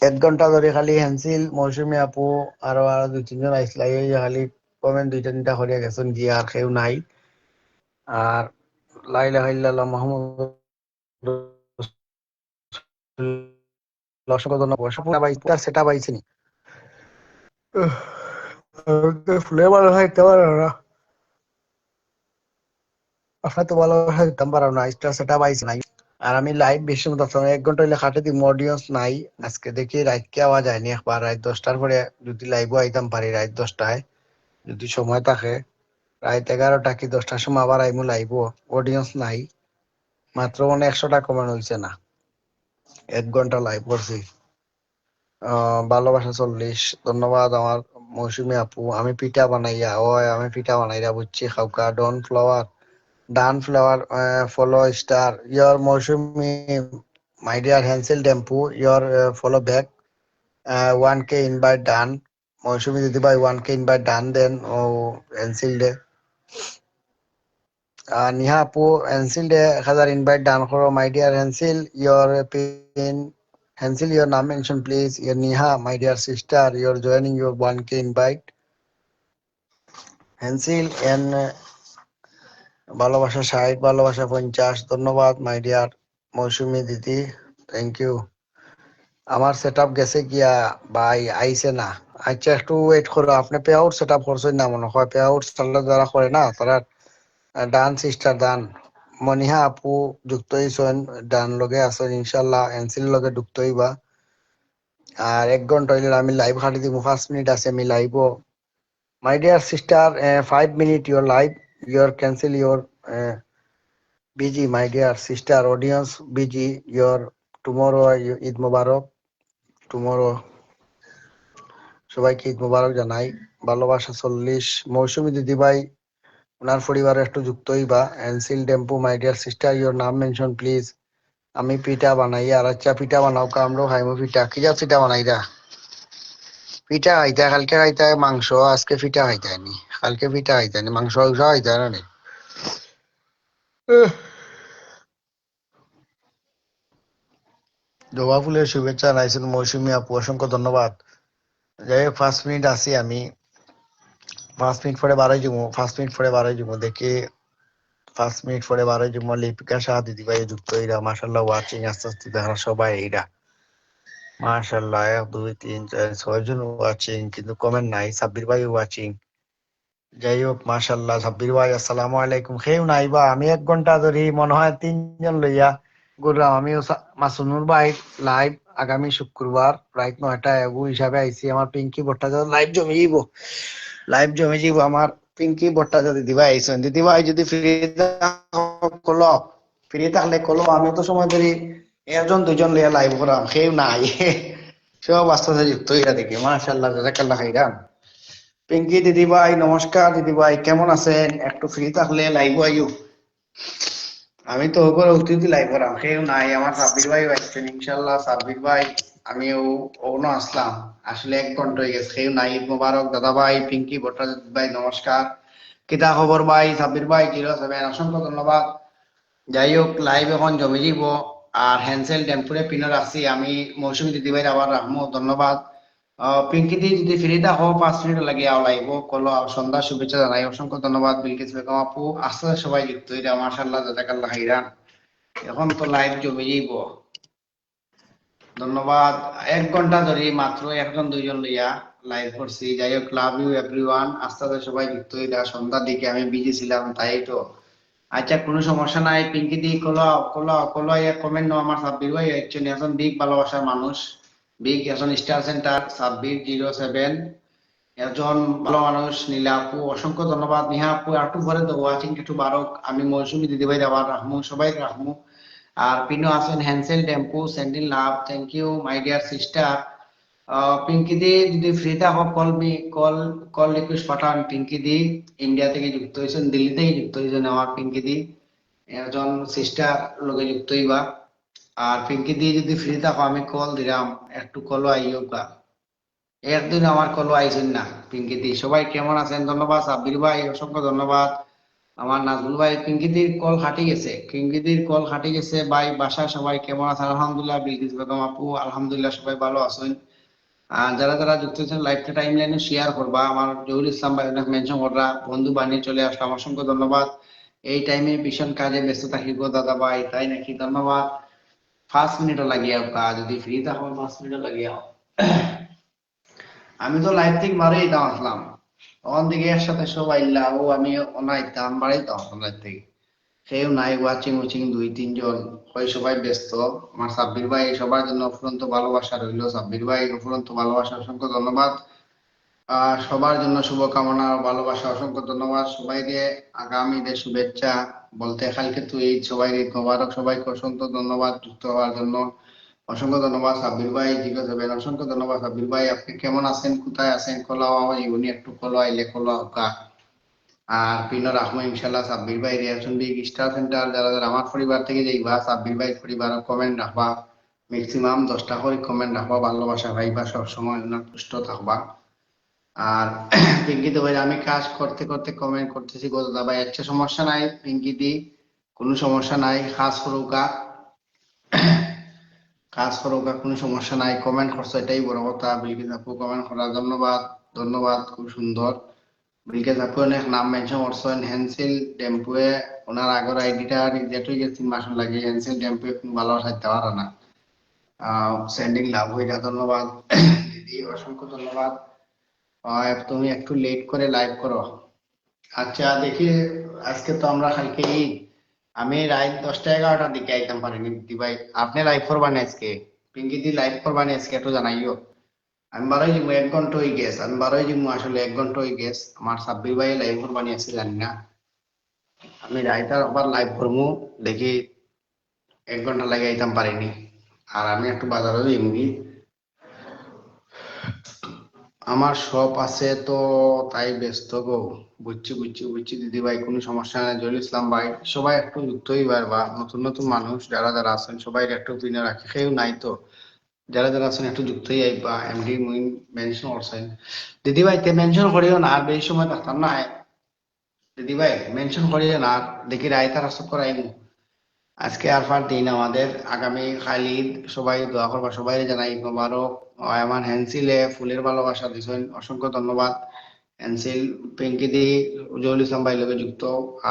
1 ঘন্টা ধরে খালি হেন্সিল, মৌসুমী আপু আরো আরো 2-3 জন আইসলা, এই খালি কমেন্ট 2-3টা করিয়া গেছেন গিয়া, আর কেউ নাই। আর লা ইলাহা ইল্লাল্লাহ মুহাম্মাদুর রাসূলুল্লাহ, অসংখ্য ধন্যবাদ। সেটা পাইছি নি ফুলে ভালো খাইতে পারো না, আপনার তো ভালোবাসা দিতাম পারো না, স্টার সেটা পাইছি নাই। আর আমি লাইভ বেশি মতো 1 ঘন্টা হইলে খাটে দিই, অডিয়েন্স নাই। আজকে দেখি রাত কে আওয়া যায়নি, একবার রাত 10টার পরে যদি লাইভও আইতাম পারি, রাত 10টায় যদি সময় থাকে, রাত 11টা কি 10টার সময় আবার আইমু লাইভও, অডিয়েন্স নাই, মাত্র 100টা কমেন্ট হইছে না, 1 ঘন্টা লাইভ করছি। ভালোবাসা 40, ধন্যবাদ আমার মৌসুমী আপু। আমি পিঠা বানাইয়া, ওই আমি পিঠা বানাইয়া বুঝছি খাউকা। Done flower follow star your Mousumi, my dear Hansel Tempu your follow back, 1K invite done. Mousumi দিদি ভাই 1K ইনভাইট ডান দেন ও হ্যান্সিল ডে। নিহা আপু হ্যান্সিল ডে 1000 ইনভাইট ডান করো। My dear Hansel your pin, Hansel your নাম mention please. Your Niha my dear sister your joining your 1K invite. Hansel and ভালোবাসা 60, ভালোবাসা 50, ধন্যবাদ মাই ডিয়ার মৌসুমী দিদি, থ্যাংক ইউ। আমার সেট আপ গেছে গিয়া ভাই, আইছে না। আচ্ছা একটু ওয়েট করো, আপনি পে আউট সেট আপ করছেন না মনে হয়, পে আউট যারা করে না তারা ডান সিস্টার ডান। মনিহা আপু যুক্ত হইছেন, ডান লগে আছেন, ইনশাল্লাহ এনসিল লগে যুক্ত হইবা। আর 1 ঘন্টা হইলে আমি লাইভ খাটি দিব, 5 মিনিট আছে আমি live. My dear sister 5 minute your live, your cancel your busy. My dear sister audience busy your tomorrow, Eid Mubarak tomorrow. সবাইকে ঈদ মোবারক জানাই। ভালোবাসা 40, মৌসুমী দিদি ভাই ওনার পরিবারে একটু যুক্ত হইবা। এনসিল টেম্পু মাই ডিয়ার সিস্টার ইউর নাম মেনশন প্লিজ। আমি পিঠা বানাই, আর আচ্ছা পিঠা বানাও কা, আমরাও খাইমু পিঠা। কি যা পিঠা বানাইরা? পিঠা খাইতা, কালকে খাইতা মাংস, আজকে পিঠা খাইতানি। কালকে পিঠা খাইতানি, মাংস খাইতা না। জবা ফুলের শুভেচ্ছা জানাইছেন মৌসুমী আপু, অসংখ্য ধন্যবাদ। যাই হোক 5 মিনিট আছি আমি, 5 মিনিট পরে বারোই যাবো, 5 মিনিট পরে বারোই যাবো দেখি, 5 মিনিট পরে বারোই যাবো। লিপিকা শাহ দিদি ভাই যুক্ত হইরা, মাশাল্লাহ ওয়াচিং আস্তে আস্তে দেখা সবাই এইরা, মাশাল্লাহ 1 2 3 4 6 জন ওয়াচিং, কিন্তু কমেন্ট নাই। সাব্বির ভাই ওয়াচিং, যাই হোক মাশাল্লাহ। সাব্বির ভাই আসসালামু আলাইকুম। খেউ নাই বা আমি 1 ঘন্টা ধরে মনে হয় 3 জন লইয়া ঘুরলাম। আমিও মাসুনুর ভাই লাইভ আগামী শুক্রবার রাত 9টায় হিসাবে আইছি। আমার পিঙ্কি ভট্টাচার্য লাইভ জমে যাইব, লাইভ জমে যাইব। আমার পিঙ্কি ভট্টাচার্য দিদি ভাই আইছেন, দিদি ভাই যদি ফ্রি কলো, ফ্রি থাকলে কলো, আমি তো সময় ধরি 1 2 জন লইয়া লাইভ করাম, খেউ নাই সব আস্তে আস্তে যুক্ত হইয়া দেখি, মাশাল্লাহ জাযাকাল্লাহ খাইরান। পিঙ্কি দিদি ভাই নমস্কার, দিদি ভাই কেমন আছেন? একটু ফ্রি থাকলে লাইভ আইও, আমি তো ওপরে অতিথি লাইভ করাম, কেউ নাই। আমার সাব্বির ভাই আসছেন ইনশাল্লাহ। সাব্বির ভাই আমিও ওনো আসলাম, আসলে 1 ঘন্টা হয়ে গেছে, কেউ নাই। ঈদ মোবারক দাদা ভাই। পিঙ্কি ভট্টাচার্য ভাই নমস্কার, কিতা খবর ভাই? সাব্বির ভাই 07, অসংখ্য ধন্যবাদ। যাই হোক লাইভ এখন জমে যাব। আর হ্যান্সেল টেম্পুরে পিনার আছি আমি, মৌসুমী দিদি ভাই আবার রাখবো, ধন্যবাদ। পিঙ্কি দি যদি ফ্রি থাকো 5 মিনিট লাগে আও লাইভ কলো, সন্ধ্যা শুভেচ্ছা জানাই, অসংখ্য ধন্যবাদ। বিলকিস বেগম আপু আস্তে সবাই যুক্ত হইরা, মাশাআল্লাহ জাযাকাল্লাহ খাইরান। এখন তো লাইভ জমে যাইব, ধন্যবাদ। 1 ঘন্টা ধরে মাত্র 1 জন 2 জন লইয়া লাইভ করছি। যাই হোক লাভ ইউ এভরিওয়ান, আস্তে আস্তে সবাই যুক্ত হইরা। সন্ধ্যার দিকে আমি বিজি ছিলাম, তাই তো। আচ্ছা কোনো সমস্যা নাই। পিঙ্কি দি কলো কলো কলো, কমেন্ট নো। আমার সাব্বির ভাই একজন এখন বিগ ভালোবাসার মানুষ, বিগ এখন স্টার সেন্টার সাব্বির 07, একজন ভালো মানুষ। নীলা আপু অসংখ্য ধন্যবাদ। নিহা আপু একটু পরে তো ওয়াচিং একটু বারক, আমি মৌসুমী দিদি ভাই আবার রাখবো, সবাই রাখবো। আর পিনো আছেন Hansel Tempu sending love, thank you my dear sister. Pinky দি যদি ফ্রি থাকো call me, call call request পাঠান। পিঙ্কি দি ইন্ডিয়া থেকে যুক্ত হয়েছেন, দিল্লি থেকে যুক্ত হয়েছেন আমার পিঙ্কি দি, একজন সিস্টার লগে যুক্ত হইবা। আর পিঙ্কি দি যদি ফ্রি থাকো আমি কল দিলাম, একটু কল আইও কা, একদিন আমার কল আইছেন না। পিঙ্কি দি সবাই কেমন আছেন? ধন্যবাদ সাব্বির ভাই, অসংখ্য ধন্যবাদ। আমার নাজমুল ভাই পিঙ্কিদির কল খাটি গেছে, পিঙ্কিদির কল খাটি গেছে ভাই। বাসায় সবাই কেমন আছে? আলহামদুলিল্লাহ। বিলকিস বেগম আপু আলহামদুলিল্লাহ সবাই ভালো আছেন। আর যারা যারা যুক্ত হয়েছেন লাইভটা টাইম লাইনে শেয়ার করবা। আমার জহুর ইসলাম ভাই অনেক মেনশন কররা, বন্ধু বানিয়ে চলে আসলাম, অসংখ্য ধন্যবাদ। এই টাইমে ভীষণ কাজে ব্যস্ত থাকি গো দাদা ভাই, তাই নাকি? ধন্যবাদ। 5 মিনিটও লাগিয়ে কাজ যদি ফ্রি থাকো 5 মিনিটও লাগিয়ে। আমি তো লাইভ থেকে বাড়াই দাম আসলাম, তখন থেকে একসাথে সবাই ও আমি অনাইতাম বাড়াই দাম আসলাম লাইভ থেকে। কেউ নাই ওয়াচিং উচিং 2-3 জন, ওই সবাই ব্যস্ত। আমার সাব্বির ভাই সবার জন্য অফুরন্ত ভালোবাসা রইল। সাব্বির ভাই অফুরন্ত ভালোবাসা, অসংখ্য ধন্যবাদ। সবার জন্য শুভকামনা ও ভালোবাসা, অসংখ্য ধন্যবাদ সবাইকে। আগামী ঈদের শুভেচ্ছা বলতে কালকে তো ঈদ, সবাই ঈদ মোবারক। সবাইকে অসংখ্য ধন্যবাদ যুক্ত হওয়ার জন্য। অসংখ্য ধন্যবাদ সাব্বির ভাই, জিজ্ঞেস হবেন। অসংখ্য ধন্যবাদ সাব্বির ভাই। আপনি কেমন আছেন, কোথায় আছেন? কলাও আমার ইউনি একটু কলো আইলে কলো কা। আর পিন রাখবো ইনশাল্লাহ সাব্বির ভাই রিয়াকশন বিগ স্টার সেন্টার। যারা যারা আমার পরিবার থেকে যাইবা সাব্বির ভাই পরিবার কমেন্ট রাখবা, ম্যাক্সিমাম 10টা করে কমেন্ট রাখবা, ভালোবাসা ভাইবা, সবসময় সুস্থ থাকবা। আর পিঙ্কিতে ভাই আমি কাজ করতে করতে কমেন্ট করতেছি গো দাদা ভাই, আচ্ছা সমস্যা নাই পিঙ্কিদি, কোনো সমস্যা নাই। কাজ করুকা, কাজ করুকা, কোনো সমস্যা নাই। কমেন্ট করছো এটাই বড় কথা। বিলকিস আপু কমেন্ট করার ধন্যবাদ, ধন্যবাদ, খুব সুন্দর। বিলকিস আপু অনেক নাম মেনশন করছেন। হ্যান্সেল টেম্পুয়ে ওনার আগের আইডিটা রিজেক্ট হয়ে গেছে 3 মাস লাগে। হ্যান্সেল টেম্পুয়ে কোনো ভালো সাইতে পারে না। সেন্ডিং লাভ হইরা ধন্যবাদ দিদি, অসংখ্য ধন্যবাদ। তুমি একটু লেট করে লাইভ করো। আচ্ছা দেখি, আজকে তো আমরা কালকে ঈদ, আমি রাত 10টা 11টার দিকে আইতাম পারিনি দিদি ভাই। আপনি লাইভ করবানি আজকে? পিঙ্কি দি লাইভ করবানি আজকে একটু জানাইও। আমি বারোই যাবো, 1 ঘন্টা হয়ে গেছে। আমি বারোই যাবো আসলে, 1 ঘন্টা হয়ে গেছে। আমার সাব্বির ভাই লাইভ করবানি আছে জানি না। আমি রাইতার আবার লাইভ করবো, দেখি 1 ঘন্টা লাগে আইতাম পারিনি। আর আমি একটু বাজারও যাইমু। আমার শপ আছে তো, তাই ব্যস্ত গো। বুঝছি বুঝছি বুঝছি দিদি ভাই, কোনো সমস্যা নাই। জহুর ইসলাম ভাই সবাই একটু যুক্ত হইবার, বা নতুন নতুন মানুষ যারা যারা আছেন সবাই একটু পিনে রাখি, কেউ নাই তো। যারা যারা আছেন একটু যুক্ত হই আইবা। এমডি মুইন মেনশন করছেন দিদি ভাই, তে মেনশন করিও না, আর বেশি সময় থাকতাম না। দিদি ভাই মেনশন করিও না, আর দেখি রায়তা রাস্তা করাইমু। আজকে আরফার দিন আমাদের, আগামী খালিদ। সবাই দোয়া করবা, সবাই জানাই ঈদ মোবারক। আমার হ্যান্সিলে ফুলের ভালোবাসা দিছেন, অসংখ্য ধন্যবাদ। হ্যান্সিল পিঙ্কি দি জহুর ইসলাম ভাই লোকে যুক্ত।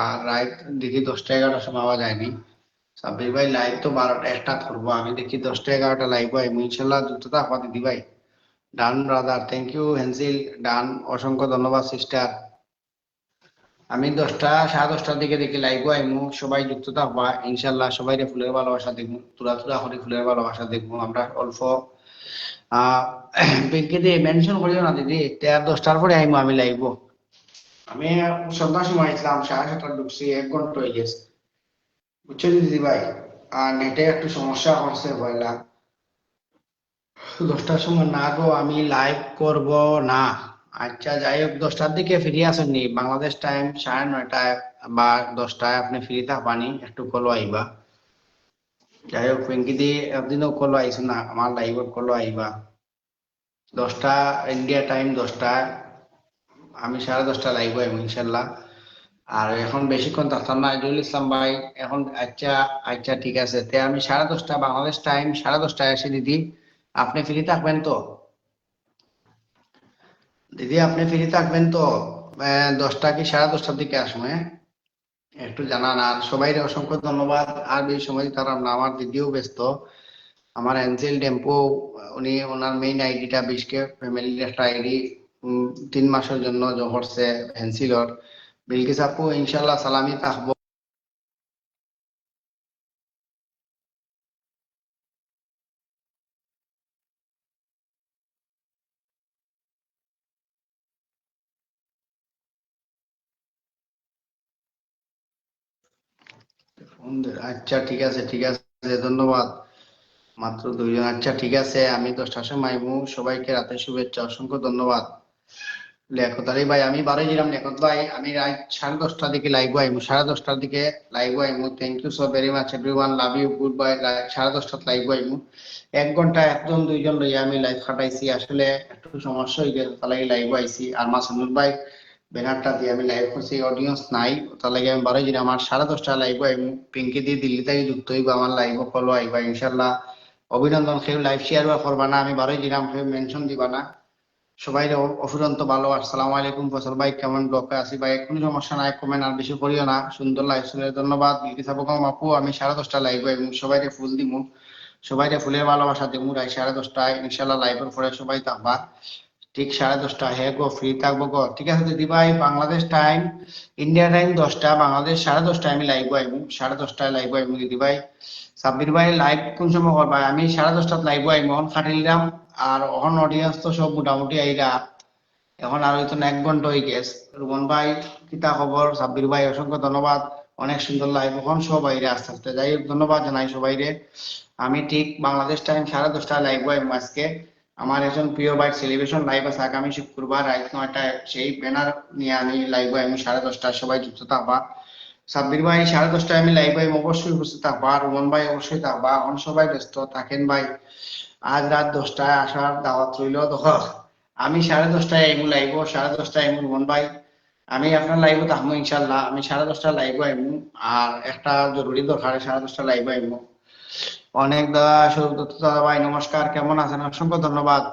আর রাত দেখি 10টা 11টার সময় আওয়াজ যায়নি। সাব্বির ভাই লাইভ তো 12টা 1টা করবো, আমি দেখি 10টা 11টা লাইভ হয় ইনশাল্লাহ। যুক্ত থাকবা দিদি ভাই। ডান ব্রাদার, থ্যাংক ইউ হ্যান্সিল ডান, অসংখ্য ধন্যবাদ সিস্টার। আমি 10টা 10:30টার দিকে দেখি লাইভ আইমু, সবাই যুক্ত থাকবা ইনশাল্লাহ। সবাই ফুলের ভালোবাসা দেখবো, তুলা তুলা করে ফুলের ভালোবাসা দেখবো আমরা অল্প। আহ পিঙ্কি দিয়ে মেনশন করিও না দিদি, 10টার পরে আইমু আমি লাইভ। আমি সন্ধ্যার সময় আসলাম, 7:30 ঢুকছি, 1 ঘন্টা হয়ে গেছে। বুঝছো দিদি ভাই, আর নেটে একটু সমস্যা হচ্ছে পয়লা। 10টার সময় না গো, আমি লাইভ করব না। আচ্ছা যাই হোক, 10টার দিকে ফিরে আসেননি বাংলাদেশ টাইম 9:30 বা 10টায় আপনি ফ্রি থাকবানি, একটু কল আইবা। যাই হোক পিঙ্কি দি একদিনও কল আইসো না, আমার লাইভ কল আইবা। 10টা ইন্ডিয়া টাইম 10টায়, আমি 10:30 লাইভ আইব ইনশাল্লাহ। আর এখন বেশিক্ষণ থাকতাম না জহুর ইসলাম ভাই এখন। আচ্ছা আচ্ছা ঠিক আছে, তে আমি 10:30 বাংলাদেশ টাইম 10:30টায় আসি দিদি। আপনি ফ্রি থাকবেন তো? দিদি আপনি ফ্রি থাকবেন তো? 10টা কি 10:30টার দিকে আসবো, হ্যাঁ? একটু জানান। আর সবাই অসংখ্য ধন্যবাদ। আর বেশি সময় তারা না, আমার দিদিও ব্যস্ত। আমার এনসেল টেম্পো, উনি ওনার মেইন আইডিটা বিশকে ফ্যামিলির একটা আইডি 3 মাসের জন্য করছে এনসিলর। বিলকিস আপু ইনশাল্লাহ সালামি থাকবো। আচ্ছা ঠিক আছে ঠিক আছে, ধন্যবাদ। মাত্র 2 জন, আচ্ছা ঠিক আছে। আমি 10টার সময় আইবো। সবাইকে রাতের শুভেচ্ছা, অসংখ্য ধন্যবাদ। লিয়াকত আলী ভাই আমি বারোই দিলাম। লিয়াকত ভাই আমি রাত 10:30টার দিকে লাইভ আইমু, 10:30টার দিকে লাইভ আইমু। Thank you so very much everyone, love you, good bye. 10:30টাত লাইভ আইমু। 1 ঘন্টা 1 জন 2 জন লইয়া আমি লাইভ খাটাইছি, আসলে একটু সমস্যা হয়ে গেছে, তার লাগি লাইভ আইছি। আর মাসুনুর ভাই ব্যানারটা দিয়ে আমি লাইভ করছি, অডিয়েন্স নাই, তার লাগে আমি বারোই দিন আমার 10:30 লাইভ আইমু। পিঙ্কি দিয়ে দিল্লি থেকে যুক্ত হইব, আমার লাইভ ফলো আইবা ইনশাল্লাহ। অভিনন্দন, কেউ লাইভ শেয়ার বা করবা না, আমি বারোই দিলাম, কেউ মেনশন দিবা না। সবাই অফুরন্ত ভালো। আসসালামু আলাইকুম ফসল ভাই, কেমন ব্লকে আসি ভাই? কোনো সমস্যা নাই, কমেন্ট আর বেশি করিও না। সুন্দর লাইভ শুনে ধন্যবাদ। বিলকিস আপু আমি 10:30 লাইভ আইমু, সবাইকে ফুল দিমু, সবাইকে ফুলের ভালোবাসা দিমু। রাই 10:30 ইনশাল্লাহ লাইভের পরে সবাই থাকবা ঠিক 10:30। হ্যাঁ গো, ফ্রি থাকবো গো, ঠিক আছে দিদি ভাই। বাংলাদেশ টাইম, ইন্ডিয়া টাইম 10টা, বাংলাদেশ 10:30 আমি লাইভ আইমু, 10:30 লাইভ আইমু দিদি ভাই। সাব্বির ভাই লাইভ কোন সময় করবা? আমি 10:30 লাইভ আইমু, এখন খাটিলাম। আর এখন অডিয়েন্স তো সব মোটামুটি আইরা, এখন আর হয়তো না 1 ঘন্টা হয়ে গেছে। রুমন ভাই কিতা খবর? সাব্বির ভাই অসংখ্য ধন্যবাদ, অনেক সুন্দর লাইভ। এখন সব বাইরে আস্তে আস্তে যাই হোক, ধন্যবাদ জানাই সবাইরে। আমি ঠিক বাংলাদেশ টাইম 10:30 লাইভ আইমু আজকে। আমার একজন প্রিয় ভাই সেলিব্রেশন লাইভ আছে আগামী শুক্রবার রাত 9টায়, সেই ব্যানার নিয়ে আমি লাইভ আইমু 10:30। সবাই যুক্ত থাকবা। সাব্বির ভাই 10:30 আমি লাইভ আইমু, অবশ্যই উপস্থিত থাকবা। রুমন ভাই অবশ্যই থাকবা, এখন সবাই ব্যস্ত থাকেন ভাই। আজ রাত 10টায় আসার দাওয়াত রইল। দেখো আমি 10:30 আইমু লাইভ, 10:30 আইমু রুমন ভাই। আমি আপনার লাইভে থাকবো ইনশাল্লাহ, আমি 10:30 লাইভ আইমু। আর একটা জরুরি দরকারে 10:30 লাইভ আইমু। অনেক দাদা ভাই নমস্কার, কেমন আছেন? অসংখ্য ধন্যবাদ।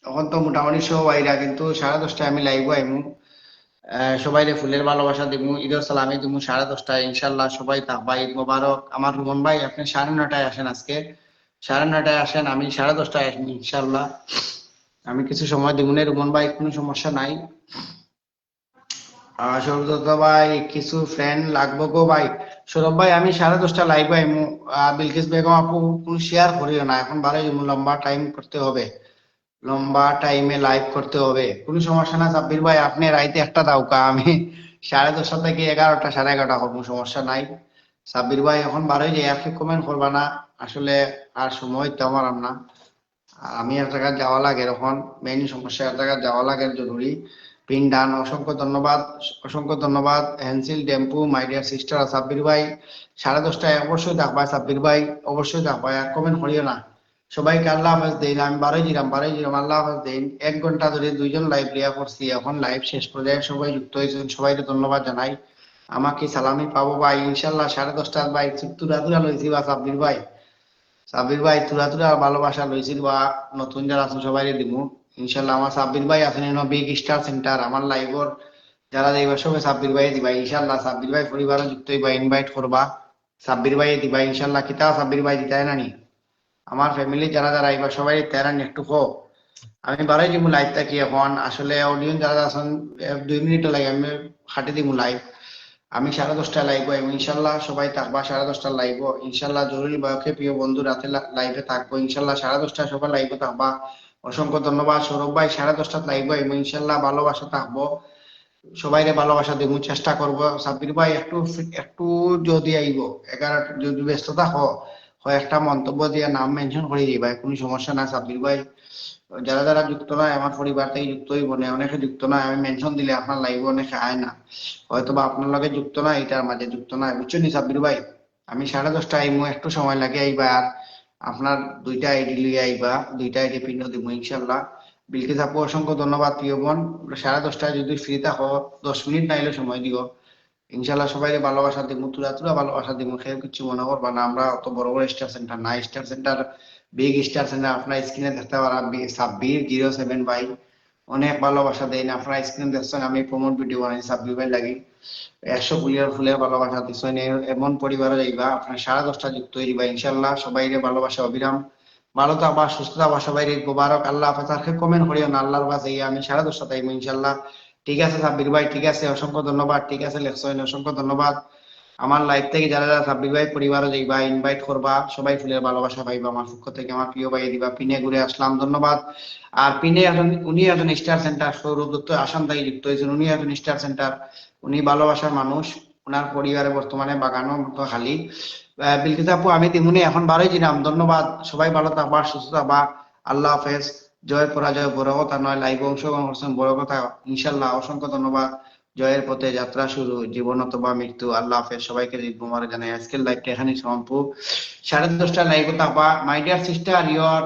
এখন তো মোটামুটি সব আইরা, কিন্তু 10:30 আমি লাইভ আইমু। সবাইরে ফুলের ভালোবাসা দিমু, ঈদের সালামি দিমু 10:30 ইনশাল্লাহ। সবাই থাকবা, ঈদ মোবারক। আমার রুমন ভাই আপনি 9:30 আসেন, আজকে 9:30 আসেন, আমি 10:30 আসবো ইনশাল্লাহ। আমি কিছু সময় দিব না রুমন ভাই, কোনো সমস্যা নাই। সৌরভ ভাই কিছু ফ্রেন্ড লাগবো গো ভাই। সৌরভ ভাই আমি 10:30 লাইভ আইমু। বিলকিস বেগম আপু কোনো শেয়ার করিও না, এখন বারোই লম্বা টাইম করতে হবে, লম্বা টাইমে লাইভ করতে হবে। কোনো সমস্যা না সাব্বির ভাই, আপনি রাইতে একটা দাওকা, আমি 10:30 থেকে 11টা 11:30 কোনো সমস্যা নাই। সাব্বির ভাই এখন বারোই যে আপনি কমেন্ট করবা না, আসলে আর সময় তো আমার না। আমি এক জায়গায় যাওয়া লাগে, এখন মেইন সমস্যা, এক জায়গায় যাওয়া লাগে জরুরি। পিন ডান, অসংখ্য ধন্যবাদ, অসংখ্য ধন্যবাদ। হ্যান্সিল ডেম্পু মাই ডিয়ার সিস্টার। সাব্বির ভাই 10:30 অবশ্যই দেখবা, সাব্বির ভাই অবশ্যই দেখবা, আর কমেন্ট করিও না। সবাইকে আল্লাহ হাফেজ দিন, আমি বারোই দিলাম আল্লাহ হাফেজ দিন। 1 ঘন্টা ধরে 2জন লাইভ লিয়া করছি, এখন লাইভ শেষ পর্যায়ে সবাই যুক্ত হয়েছেন, সবাইকে ধন্যবাদ জানাই। আমাকে সালামি পাবো ভাই ইনশাল্লাহ 10:30 ভাই। তুরা তুরা লইছি বা সাব্বির ভাই, সাব্বির ভাই তুরা তুরা ভালোবাসা লইছি বা নতুন যারা আছেন সবাই দিমু ইনশাল্লাহ। আমার সাব্বির ভাই আছেন বিগ স্টার সেন্টার, আমার লাইভর যারা দিবা সবাই সাব্বির ভাই দিবা ইনশাল্লাহ। সাব্বির ভাই পরিবারও যুক্ত হইবা, ইনভাইট করবা, সাব্বির ভাই দিবা ইনশাল্লাহ। কিতা সাব্বির ভাই দিতাই নানি, আমার ফ্যামিলি যারা যারা আইবা সবাই তেরান একটু খো। আমি বারাই দিমু লাইভ থাকি, এখন আসলে অডিয়েন্স যারা আছেন 2 মিনিট লাগে, আমি হাঁটি দিমু লাইভ। আমি 10:30 লাইভ আইবো ইনশাল্লাহ, সবাই থাকবা 10:30 লাইভ ইনশাল্লাহ। জরুরি বয়কে প্রিয় বন্ধু রাতে লাইভে থাকবো ইনশাল্লাহ, 10:30 সবাই লাইভে থাকবা। অসংখ্য ধন্যবাদ। সৌরভ ভাই 10:30 লাইভ আইবো ইনশাল্লাহ, ভালোবাসা থাকবো, সবাইকে ভালোবাসা দেবো, চেষ্টা করব। সাব্বির ভাই একটু একটু যদি আইব 11 যদি ব্যস্ততা হয় একটা মন্তব্য দিয়ে নাম মেনশন করে দিবা, কোনো সমস্যা না সাব্বির ভাই। যারা যারা যুক্ত নয় আমার পরিবার থেকে যুক্ত হইব না, অনেকে যুক্ত নয়, আমি মেনশন দিলে আপনার লাইভ অনেকে আয় না, হয়তো বা আপনার লগে যুক্ত না, এটার মাঝে যুক্ত না, বুঝছো নি সাব্বির ভাই? আমি 10:30 আইমু, একটু সময় লাগে আইবা। আর আপনার 2টা আইডি লিয়ে আইবা, 2টা আইডি পিন দিব ইনশাল্লাহ। বিলকিস আপু অসংখ্য ধন্যবাদ প্রিয় বোন। 10:30 যদি ফ্রি থাকো 10 মিনিট নাইলে সময় দিও ইনশাল্লাহ। সবাই ভালোবাসা দিব, তুলা তুলা ভালোবাসা দিব, কেউ কিছু মনে করবা না। আমরা অত বড় বড় স্টার সেন্টার না, star centre big star centre আপনার স্ক্রিনে দেখতে পারা 2607 ভাই, অনেক ভালোবাসা দেন। আপনার স্ক্রিনে দেখছেন, আমি প্রমোট ভিডিও বানাই সাব্বির ভাই লাগি, 100 ফুলের ফুলের ভালোবাসা দিচ্ছেন। এমন পরিবারে যাইবা আপনার 10:30 যুক্ত হয়ে যাবা ইনশাল্লাহ। সবাই ভালোবাসা অবিরাম, ভালো থাকবা সুস্থ থাকবা, সবাই মোবারক, আল্লাহ হাফেজ। আর কমেন্ট করিও না, আল্লাহর কাছে আমি 10:30 আইবো ইনশাল্লাহ। ঠিক আছে সাব্বির ভাই, ঠিক আছে, অসংখ্য ধন্যবাদ, ঠিক আছে লেখছেন, অসংখ্য ধন্যবাদ। আমার লাইভ থেকে যারা যারা সাব্বির ভাই পরিবারে যাইবা ইনভাইট করবা, সবাই ফুলের ভালোবাসা পাইবা আমার পক্ষ থেকে, আমার প্রিয় ভাই দিবা। পিনে ঘুরে আসলাম, ধন্যবাদ। আর পিনে এখন উনি একজন স্টার সেন্টার, সৌরভ দত্ত আসাম থেকে যুক্ত হয়েছেন, উনি একজন স্টার সেন্টার, উনি ভালোবাসার মানুষ, ওনার পরিবারে বর্তমানে বাগানো মতো খালি। বিলকিস আপু আমি দিমুনি, এখন বারোই দিলাম, ধন্যবাদ। সবাই ভালো থাকবা, সুস্থ থাকবা, আল্লাহ হাফেজ। জয় পরাজয় বড় কথা নয়, লাইভ অংশগ্রহণ করছেন বড় কথা ইনশাল্লাহ, অসংখ্য ধন্যবাদ। জয়ের পথে যাত্রা শুরু, জীবন অথবা মৃত্যু। আল্লাহ হাফেজ, সবাইকে ঈদ মোবারক জানাই। আজকের লাইভটা এখানে সমাপ্ত। 10:30 লাইভ থাকবা my dear sister, your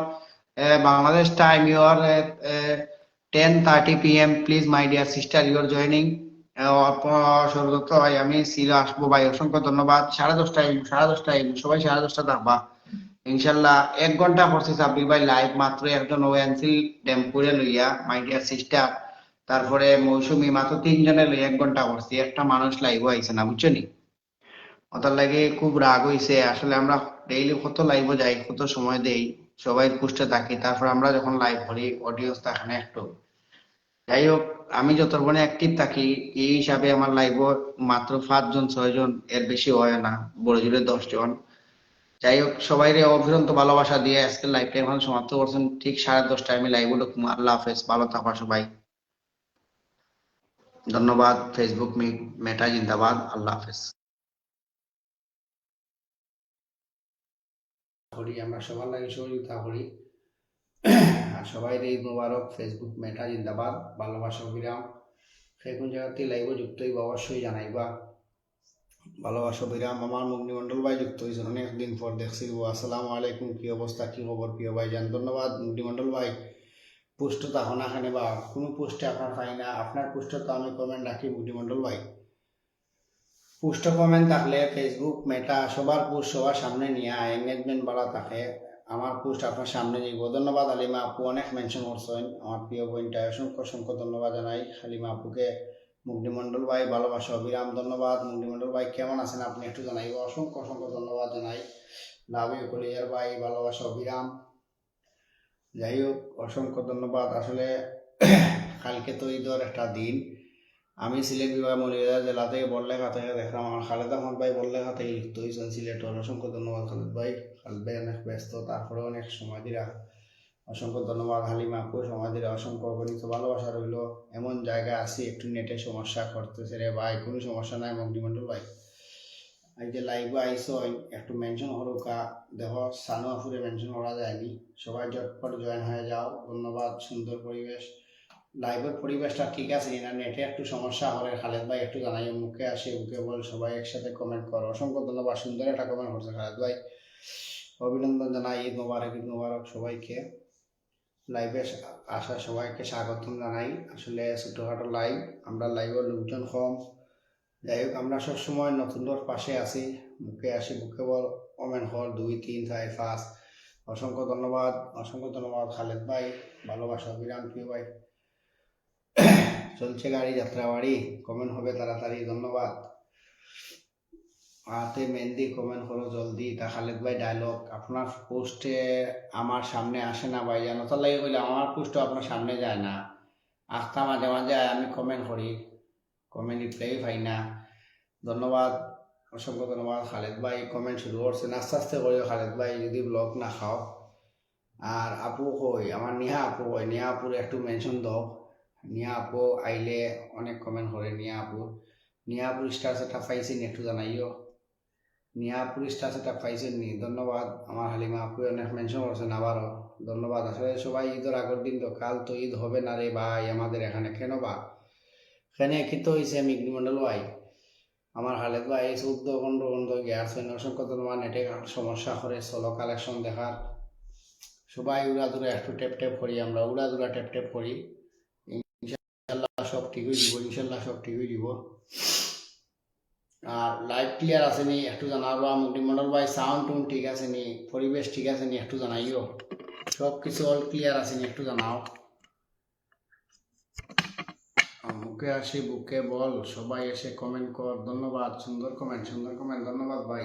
Bangladesh time, your 10:30 p.m. Please, my dear sister, you are joining সৌরদত্ত ভাই, আমি সিলে আসবো ভাই, অসংখ্য ধন্যবাদ। 10:30 10:30 সবাই 10:30 থাকবা ইনশাল্লাহ। 1 ঘন্টা করছে সাব্বির ভাই লাইভ, মাত্র একজন ওএনসি টেম্পুরে লইয়া, মাই ডিয়ার সিস্টার, তারপরে মৌসুমী, মাত্র 3 জনে লইয়া 1 ঘন্টা করছি। একটা মানুষ লাইভ আইছে না, বুঝছো নি? ওটার লাগে খুব রাগ হইছে। আসলে আমরা ডেইলি কত লাইভ যাই, কত সময় দেই, সবাই পুষ্টে থাকি, তারপর আমরা যখন লাইভ করি অডিয়েন্স থাকে না একটু। যাই হোক, আমি যতক্ষণ অ্যাক্টিভ থাকি এই হিসাবে আমার লাইভ মাত্র 5 জন 6 জন, এর বেশি হয় না, বড় জোরে 10 জন। যাই হোক, সবাই অফুরন্ত ভালোবাসা দিয়ে আজকের লাইভটা এখন সমাপ্ত করছেন। ঠিক 10:30টায় আমি লাইভ হলো। আল্লাহ হাফেজ, ভালো থাকবা সবাই। ধন্যবাদ। ফেসবুক মেটা জিন্দাবাদ। আল্লাহ হাফেজ। করি আমরা সবার লাগে সহযোগিতা করি। আর সবাই ঈদ মোবারক। ফেসবুক মেটা জিন্দাবাদ। ভালোবাসা অবিরাম। সে কোন জায়গাতে লাইভ যুক্ত হইবা অবশ্যই জানাইবা। ভালোবাসা অবিরাম। আমার মুগ্নিমন্ডল ভাই যুক্ত হয়েছেন অনেকদিন পর, দেখছি। আসসালামু আলাইকুম, কি অবস্থা, কি খবর প্রিয় ভাই জান? ধন্যবাদ মুগ্নিমন্ডল ভাই। পুষ্ট তখন এখানে বা কোনো পোস্টে আপনার পাই না, আপনার পোস্টে তো আমি কমেন্ট রাখি মুগ্নিমন্ডল ভাই। পোস্ট কমেন্ট থাকলে ফেসবুক মেটা সবার পোস্ট সবার সামনে নিয়ে এঙ্গেজমেন্ট বাড়া থাকে। আমার পোস্ট আপনার সামনে দিব। ধন্যবাদ হালিমা আপু, অনেক মেনশন করছেন আমার প্রিয় বোনটা, অসংখ্য অসংখ্য ধন্যবাদ জানাই হালিমা আপুকে। মুগ্নিমন্ডল ভাই ভালোবাসা অবিরাম। ধন্যবাদ মুগ্নিমন্ডল ভাই, কেমন আছেন আপনি একটু জানাইব। অসংখ্য অসংখ্য ধন্যবাদ জানাই। লাভ ইউ কলিয়ার ভাই, ভালোবাসা অবিরাম। যাই হোক, অসংখ্য ধন্যবাদ। আসলে কালকে তো ঈদের একটা দিন। আমি সিলেট বিভাগ মৌলভীবাজার জেলা থেকে বড়লেখা থেকে দেখলাম আমার খালেদ আহমদ ভাই বড়লেখা থেকে লিপ্ত হয়েছেন সিলেটের। অসংখ্য ধন্যবাদ খালেদ ভাই। খালেদ ভাই অনেক ব্যস্ত, তারপরে অনেক সময় দিরা। অসংখ্য ধন্যবাদ হালিমা আপু, সময় দিরা অসংখ্য অগণিত ভালোবাসা রইল। এমন জায়গায় আসি একটু নেটে সমস্যা করতেছে রে ভাই, কোনো সমস্যা নাই মগ্নিমন্ডল ভাই। এই যে লাইভে আইসো একটু মেনশন হরুকা, দেখো সানু আফুরে মেনশন করা যায়নি। সবাই ঝটপট জয়েন হয়ে যাও। ধন্যবাদ। সুন্দর পরিবেশ। লাইভের পরিবেশটা ঠিক আছে না, নেটে একটু সমস্যা হলে খালেদ ভাই একটু জানাই। মুখে আসে মুখে বল, সবাই একসাথে কমেন্ট করো। অসংখ্য ধন্যবাদ। সুন্দর একটা কমেন্ট করছে খালেদ ভাই, অভিনন্দন জানাই। ঈদ মোবারক, ঈদ মোবারক সবাইকে। লাইভে আসা সবাইকে স্বাগতম জানাই। আসলে ছোটোখাটো লাইভ, আমরা লাইভের লোকজন কম। যাই হোক, আমরা সবসময় নতুনদের পাশে আছি। মুখে আসি মুখে বল, কমেন্ট হল 2 3 4 5। অসংখ্য ধন্যবাদ, অসংখ্য ধন্যবাদ খালেদ ভাই, ভালোবাসা অবিরাম প্রিয় ভাই। চলছে গাড়ি যাত্রাবাড়ি, কমেন্ট হবে তাড়াতাড়ি। ধন্যবাদ। হাতে মেহেন্দি, কমেন্ট করো জলদি। তা খালেদ ভাই ডায়লগ, আপনার পোস্টে আমার সামনে আসে না ভাই, জানো তো লাগে বললে আমার পোস্টও আপনার সামনে যায় না। আস্তা মাঝে মাঝে আমি কমেন্ট করি, কমেন্ট রিপ্লাই পাই না। ধন্যবাদ, অসংখ্য ধন্যবাদ খালেদ ভাই। কমেন্ট শুরু করছেন, আস্তে আস্তে করিও খালেদ ভাই, যদি ব্লগ না খাও। আর আপু কই আমার নিহা আপু, কই নিহা আপুর একটু মেনশন দাও। নিয়া আপু আইলে অনেক কমেন্ট করে। নিয়া আপুর স্টার সেটা পাইছেন একটু জানাইও। নিয়া আপুর স্টার সেটা পাইছেন নি? ধন্যবাদ। আমার হালিমা আপু অনেক মেনশন করছেন আবারও, ধন্যবাদ। আসলে সবাই ঈদের আগের দিন তো, কাল তো ঈদ হবে না রে ভাই আমাদের এখানে। কেন বা এখানে কি তো হয়েছে মিগ্নিমন্ডল ভাই, আমার খালেদ ভাই 14-15 গ্যাস হয়নি। অসংখ্য ধন্যবাদ। নেটে সমস্যা করে সোলো কালেকশন দেখার। সবাই উড়াদুরা একটু টেপ টেপ করি, আমরা উড়াদুরা টেপ টেপ করি। সব ঠিক হয়ে যাব ইনশাল্লাহ, সব ঠিক হয়ে যাব। আর লাইভ ক্লিয়ার আছে নি একটু জানাবো। মুগ্নিমন্ডল ভাই সাউন্ড টুন ঠিক আছে নি, পরিবেশ ঠিক আছে নি একটু জানাইও। সব কিছু অল ক্লিয়ার আছে নি একটু জানাও। মুখে আসি বুকে বল, সবাই এসে কমেন্ট কর। ধন্যবাদ। সুন্দর কমেন্ট, সুন্দর কমেন্ট। ধন্যবাদ ভাই।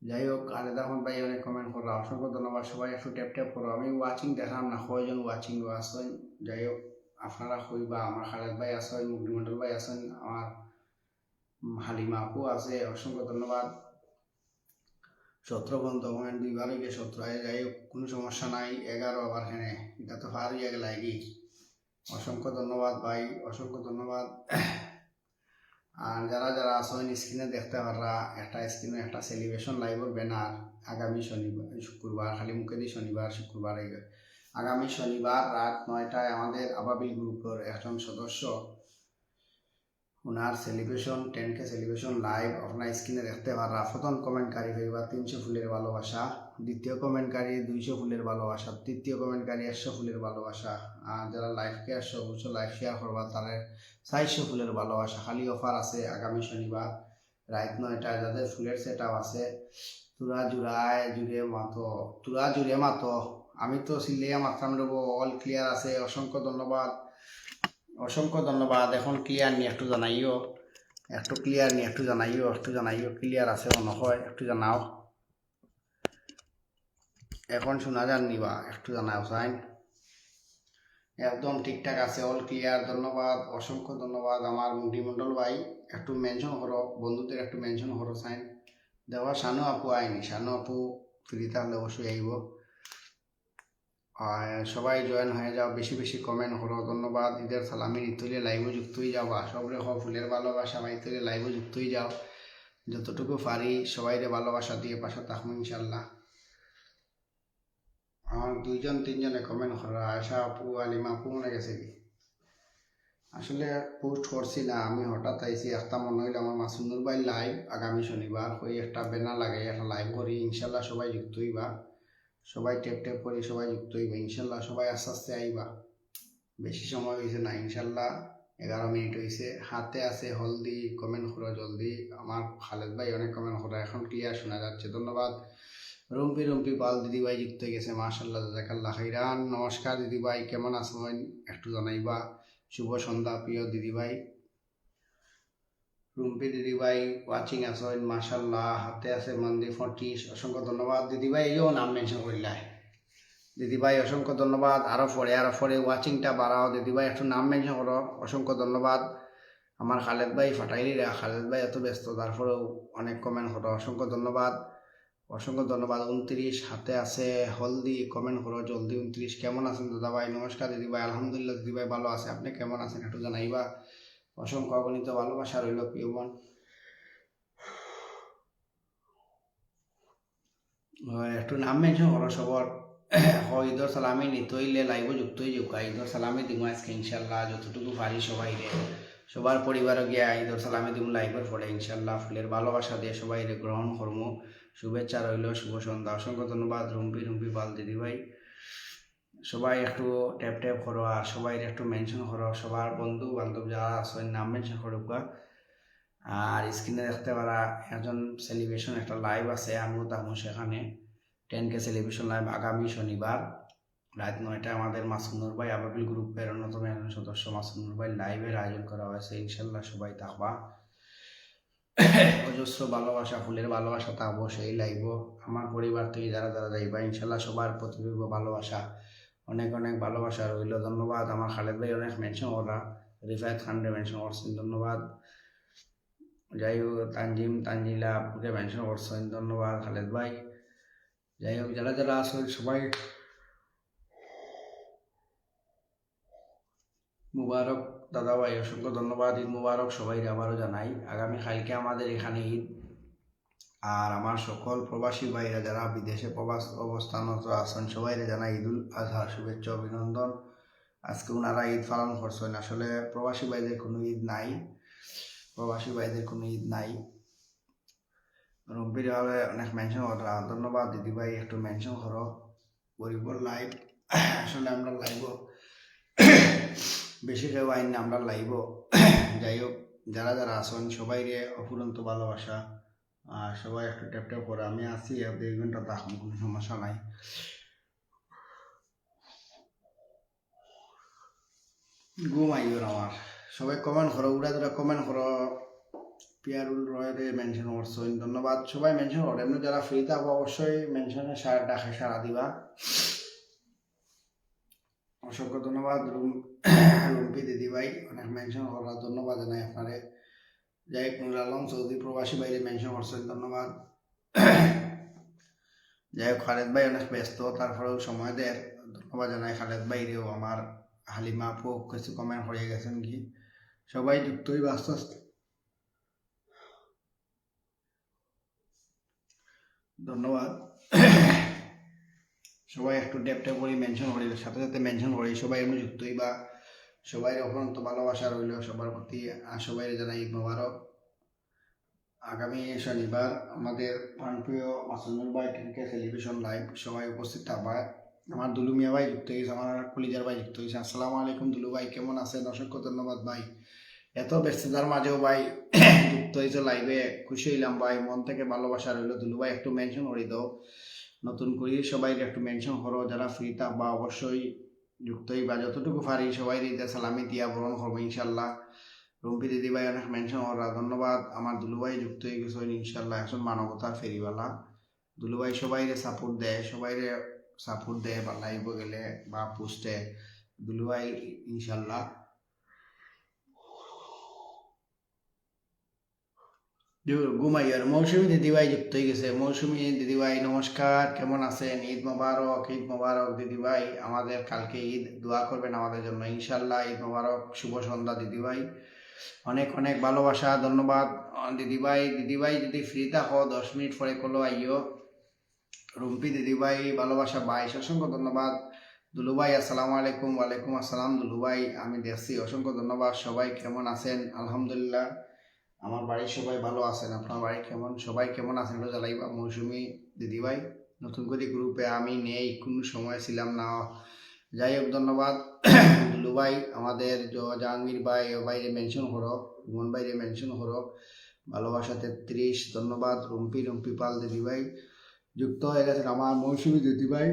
যাই হোক, খালেদ আহমদ ভাই অনেক কমেন্ট করো, অসংখ্য ধন্যবাদ। সবাই একটু ট্যাপ ট্যাপ করো। আমি ওয়াচিং দেখাম না কয়জন ওয়াচিং আসেন। যাই হোক, আপনারা কইবা। আমার খালেদ ভাই আসেন, মুগ্নিমন্ডল ভাই আসেন, আমার হালিমা আপু আছে, অসংখ্য ধন্যবাদ। 17 পর্যন্ত কমেন্ট 2 বার গিয়ে 17। যাই হোক, কোনো সমস্যা নাই। 11 আবার হ্যাঁ, এটা তো পার হয়ে গেল আগে। অসংখ্য ধন্যবাদ ভাই, অসংখ্য ধন্যবাদ। আর যারা যারা আসেন স্ক্রিনে দেখতে পাররা, একটা স্ক্রিনে একটা সেলিব্রেশন লাইভের ব্যানার। আগামী শনিবার শুক্রবার, খালি মুখে দিয়ে শনিবার শুক্রবার আগামী শনিবার রাত 9টায় আমাদের আবাবিল গ্রুপের একজন সদস্য ওনার সেলিব্রেশন 10K সেলিব্রেশন লাইভ আপনার স্ক্রিনে দেখতে পারা। প্রথম কমেন্টকারী পাইবা 300 ফুলের ভালোবাসা, দ্বিতীয় কমেন্টকারী 200 ফুলের ভালোবাসা, তৃতীয় কমেন্টকারী 100 ফুলের ভালোবাসা। আর যারা লাইভকে আসছে অবশ্যই লাইভ শেয়ার করবা, তারা 400 ফুলের ভালোবাসা। খালি অফার আছে আগামী শনিবার রাত 9টায়। যাদের ফুলের সেট আপ আছে তুরা জুড়ে মাতো আমি তো সিলিয়া মাত্রাম দেবো। অল ক্লিয়ার আছে, অসংখ্য ধন্যবাদ, অসংখ্য ধন্যবাদ। এখন ক্লিয়ার নি একটু জানাইও, একটু ক্লিয়ার নি একটু জানাইও ক্লিয়ার আছে মনে হয়, একটু জানাও। এখন শোনা যান নিবা, একটু জানাও সাইন। একদম ঠিকঠাক আছে, অল ক্লিয়ার। ধন্যবাদ, অসংখ্য ধন্যবাদ। আমার মুন্ডিমন্ডল ভাই একটু মেনশন করো, বন্ধুদের একটু মেনশন করো সাইন। দেখো শানু আপু আইনি, শানু আপু ফ্রি থাকলে অবশ্যই আইব। সবাই জয়েন হয়ে যাও, বেশি বেশি কমেন্ট করো। ধন্যবাদ। ঈদের সালামি নিতলে লাইভে যুক্ত হয়ে যাও, সব রেখো ফুলের ভালোবাসা বাইতলে লাইভে যুক্ত হয়ে যাও। যতটুকু পারি সবাইরে ভালোবাসা দিয়ে পাশে থাকবো ইনশাল্লাহ। আমার 2-3জনে কমেন্ট করা, আয়সা আপু আলিমা আপু মনে গেছে কি আসলে পোস্ট করছি না আমি, হঠাৎ আইসি। একটা মনে হইল আমার মাসুনুর ভাই লাইভ আগামী শনিবার হয়ে একটা ব্যানার লাগাই একটা লাইভ করি, ইনশাল্লাহ সবাই যুক্ত হইবা। সবাই টেপ করি, সবাই যুক্ত হইবা ইনশাল্লাহ। সবাই আস্তে আস্তে আইবা, বেশি সময় হয়েছে না ইনশাল্লাহ, 11 মিনিট হয়েছে। হাতে আছে হলদি, কমেন্ট করো জলদি। আমার খালেদ ভাই অনেক কমেন্ট করো, এখন ক্লিয়ার শোনা যাচ্ছে। ধন্যবাদ। রুম্পি পাল দিদিভাই যুক্ত হয়ে গেছে, মাশাল্লাহ জাজাকাল্লাহ খাইরান। নমস্কার দিদিভাই, কেমন আছেন একটু জানাইবা। শুভ সন্ধ্যা প্রিয় দিদিভাই। রুম্পি দিদিভাই ওয়াচিং আছেন, মাশাল্লাহ। হাতে আছে মন্দির 40, অসংখ্য ধন্যবাদ দিদিভাই। এইও নাম মেনশন করিলাই দিদিভাই, অসংখ্য ধন্যবাদ। আরও পরে ওয়াচিংটা বাড়াও দিদিভাই, একটু নাম মেনশন করো, অসংখ্য ধন্যবাদ। আমার খালেদ ভাই ফাটাইলি রে, খালেদ ভাই এত ব্যস্ত, তারপরেও অনেক কমেন্ট করো, অসংখ্য ধন্যবাদ, অসংখ্য ধন্যবাদ। 29 হাতে আছে হলদি, কমেন্ট করো জলদি। 29 কেমন আছেন দাদা ভাই? নমস্কার দিদিভাই, আলহামদুলিল্লাহ দিদিভাই ভালো আছে, আপনি কেমন আছেন একটু জানাইবা। অসংখ্য অগণিত ভালোবাসা রইল প্রিয় বোন। একটু নাম মেনশন করো সবর। ঈদর সালামি নিতে হইলে লাইভ যুক্ত হয়ে যাও। ঈদর সালামি দিব আজকে ইনশাল্লাহ, যতটুকু পারি সবাই রে, সবার পরিবারও গিয়া ঈদর সালামি দিব লাইভের পরে ইনশাল্লাহ। ফুলের ভালোবাসা দিয়ে সবাই রে গ্রহণ করবো। শুভেচ্ছা রইল, শুভ সন্ধ্যা। অসংখ্য ধন্যবাদ রুম্পি পাল দিদিভাই। সবাই একটু ট্যাপ করো আর সবাই একটু মেনশন করো, সবার বন্ধু বান্ধব যারা আছেন নাম মেনশন করো। আর স্ক্রিনে দেখতে পারা একজন সেলিব্রেশন একটা লাইভ আছে, আমিও থাকবো সেখানে। 10K সেলিব্রেশন লাইভ আগামী শনিবার রাত 9টায়। আমাদের মাসুনুর ভাই আবাবিল গ্রুপের অন্যতম একজন সদস্য মাসুনুর ভাই লাইভের আয়োজন করা হয়েছে, ইনশাল্লাহ সবাই থাকবা। অজস্র ভালোবাসা, ফুলের ভালোবাসা থাকবো সেই লাইভ। আমার পরিবার থেকে যারা যারা যাইবা ইনশাল্লাহ সবার প্রতি ভালোবাসা, অনেক অনেক ভালোবাসা রইল। ধন্যবাদ। আমার খালেদ ভাই অনেক মেনশন করা, রিফায়েত খানরে মেনশন করছেন, ধন্যবাদ। যাই হোক তানজিলা আপুকে মেনশন করছেন, ধন্যবাদ খালেদ ভাই। যাই হোক যারা যারা আসেন সবাই মুবারক দাদা ভাই, অসংখ্য ধন্যবাদ। ঈদ মুবারক সবাই আবারও জানাই। আগামী কালকে আমাদের এখানে ঈদ। আর আমার সকল প্রবাসী ভাইরা যারা বিদেশে অবস্থানরত আছেন সবাই জানাই ঈদুল আজহা শুভেচ্ছা অভিনন্দন। আজকে ওনারা ঈদ পালন করছেন, আসলে প্রবাসী ভাইদের কোনো ঈদ নাই। রুম্পির ভাবে অনেক মেনশন করা, ধন্যবাদ দিদিভাই, একটু মেনশন করো। গরিবর লাইভ, আসলে আমরা লাইভ বেশি কেউ আইন আমরা লাইভ। যাই হোক যারা যারা আসেন সবাই রে অফুরন্ত ভালোবাসা। আর সবাই একটু ট্যাপ করে, আমি আসি 1-2 ঘন্টা থাকুন, কোনো সমস্যা নাই। ঘুম আইও আমার, সবাই কমেন্ট করো, উড়া কমেন্ট করো। পিয়ারুল রয়ের মেনশন করছেন, ধন্যবাদ। সবাই মেনশন করো, এমনি যারা ফ্রি থাকবো অবশ্যই মেনশনে ডাকে সারা দিবা। অসংখ্য ধন্যবাদ রুম্পি দিদিভাই, অনেক মেনশন করা, ধন্যবাদ জানাই আপনারে। যাই হোক নুর আলম চৌধুরী প্রবাসী বাইরে মেনশন করছেন, ধন্যবাদ। যাই হোক খালেদ ভাই অনেক ব্যস্ত, তারপরেও সময় দেয়, ধন্যবাদ জানাই খালেদ ভাইরেও। আমার হালিমা আপু কিছু কমেন্ট হয়ে গেছেন কি, সবাই যুক্তই আস্তে আস্তে, ধন্যবাদ। সবাই একটু ট্যাপ করে মেনশন করি, সাথে সাথে মেনশন করি, সবাই এমনি যুক্তই বা সবাই অফুরন্ত ভালোবাসা রইল সবার প্রতি, আর সবাই জানাই ঈদ মোবারক। আগামী শনিবার আমাদের প্রাণপ্রিয় মাসুনুর ভাই টেনকে টেলিভিশন লাইভ, সবাই উপস্থিত থাকবে। আমার দুলু মিয়া ভাই যুক্ত হয়েছে, আমার কলিজার ভাই যুক্ত হয়েছে। আসসালামু আলাইকুম দুলু ভাই, কেমন আছেন? অসংখ্য ধন্যবাদ ভাই, এত ব্যস্ততার মাঝেও ভাই যুক্ত হয়েছে লাইভে, খুশি হইলাম ভাই, মন থেকে ভালোবাসা রইল। দুলু ভাই একটু মেনশন করে দাও, নতুন করে সবাই একটু মেনশন করো, যারা ফ্রি থাকবা অবশ্যই যুক্ত হইবা, যতটুকু পারি সবাই সালামি দিয়া বরণ করবো ইনশাল্লাহ। রুম্পি দিদি ভাই অনেক মেনশন করা, ধন্যবাদ। আমার দুলু ভাই যুক্ত হয়ে গেছে ইনশাল্লাহ, এখন মানবতার ফেরিওয়ালা দুলু ভাই, সবাই সাপোর্ট দেয়, সবাই সাপোর্ট দেয় বা লাইভ গেলে বা পোস্টে দুলু ভাই ইনশাল্লাহ। ঘুমাইয়ার মৌসুমী দিদিভাই যুক্ত হয়ে গেছে। মৌসুমী দিদিভাই নমস্কার, কেমন আছেন? ঈদ মোবারক, ঈদ মোবারক দিদিভাই, আমাদের কালকে ঈদ, দোয়া করবেন আমাদের জন্য ইনশাল্লাহ। ঈদ মোবারক, শুভ সন্ধ্যা দিদিভাই, অনেক অনেক ভালোবাসা, ধন্যবাদ দিদিভাই। দিদিভাই যদি ফ্রি থাকো 10 মিনিট পরে কলো আইও। রুম্পি দিদিভাই ভালোবাসা ভাই, অসংখ্য ধন্যবাদ। দুলুভাই আসসালামু আলাইকুম। ওয়ালাইকুম আসসালাম দুলুভাই, আমি দেখছি, অসংখ্য ধন্যবাদ। সবাই কেমন আছেন? আলহামদুলিল্লাহ, আমার বাড়ির সবাই ভালো আছেন। আপনার বাড়ি কেমন, সবাই কেমন আছেন একটু জানাইবা। মৌসুমী দিদিভাই, নতুন করে গ্রুপে আমি নেই, কোনো সময় ছিলাম না, যাই হোক ধন্যবাদ। দুলু ভাই আমাদের জাহাঙ্গীর ভাই বাইরে মেনশন করো, রুমন বাইরে মেনশন করো, ভালোবাসা 33, ধন্যবাদ। রুম্পি পাল দিদিভাই যুক্ত হয়ে গেছেন। আমার মৌসুমী দিদিভাই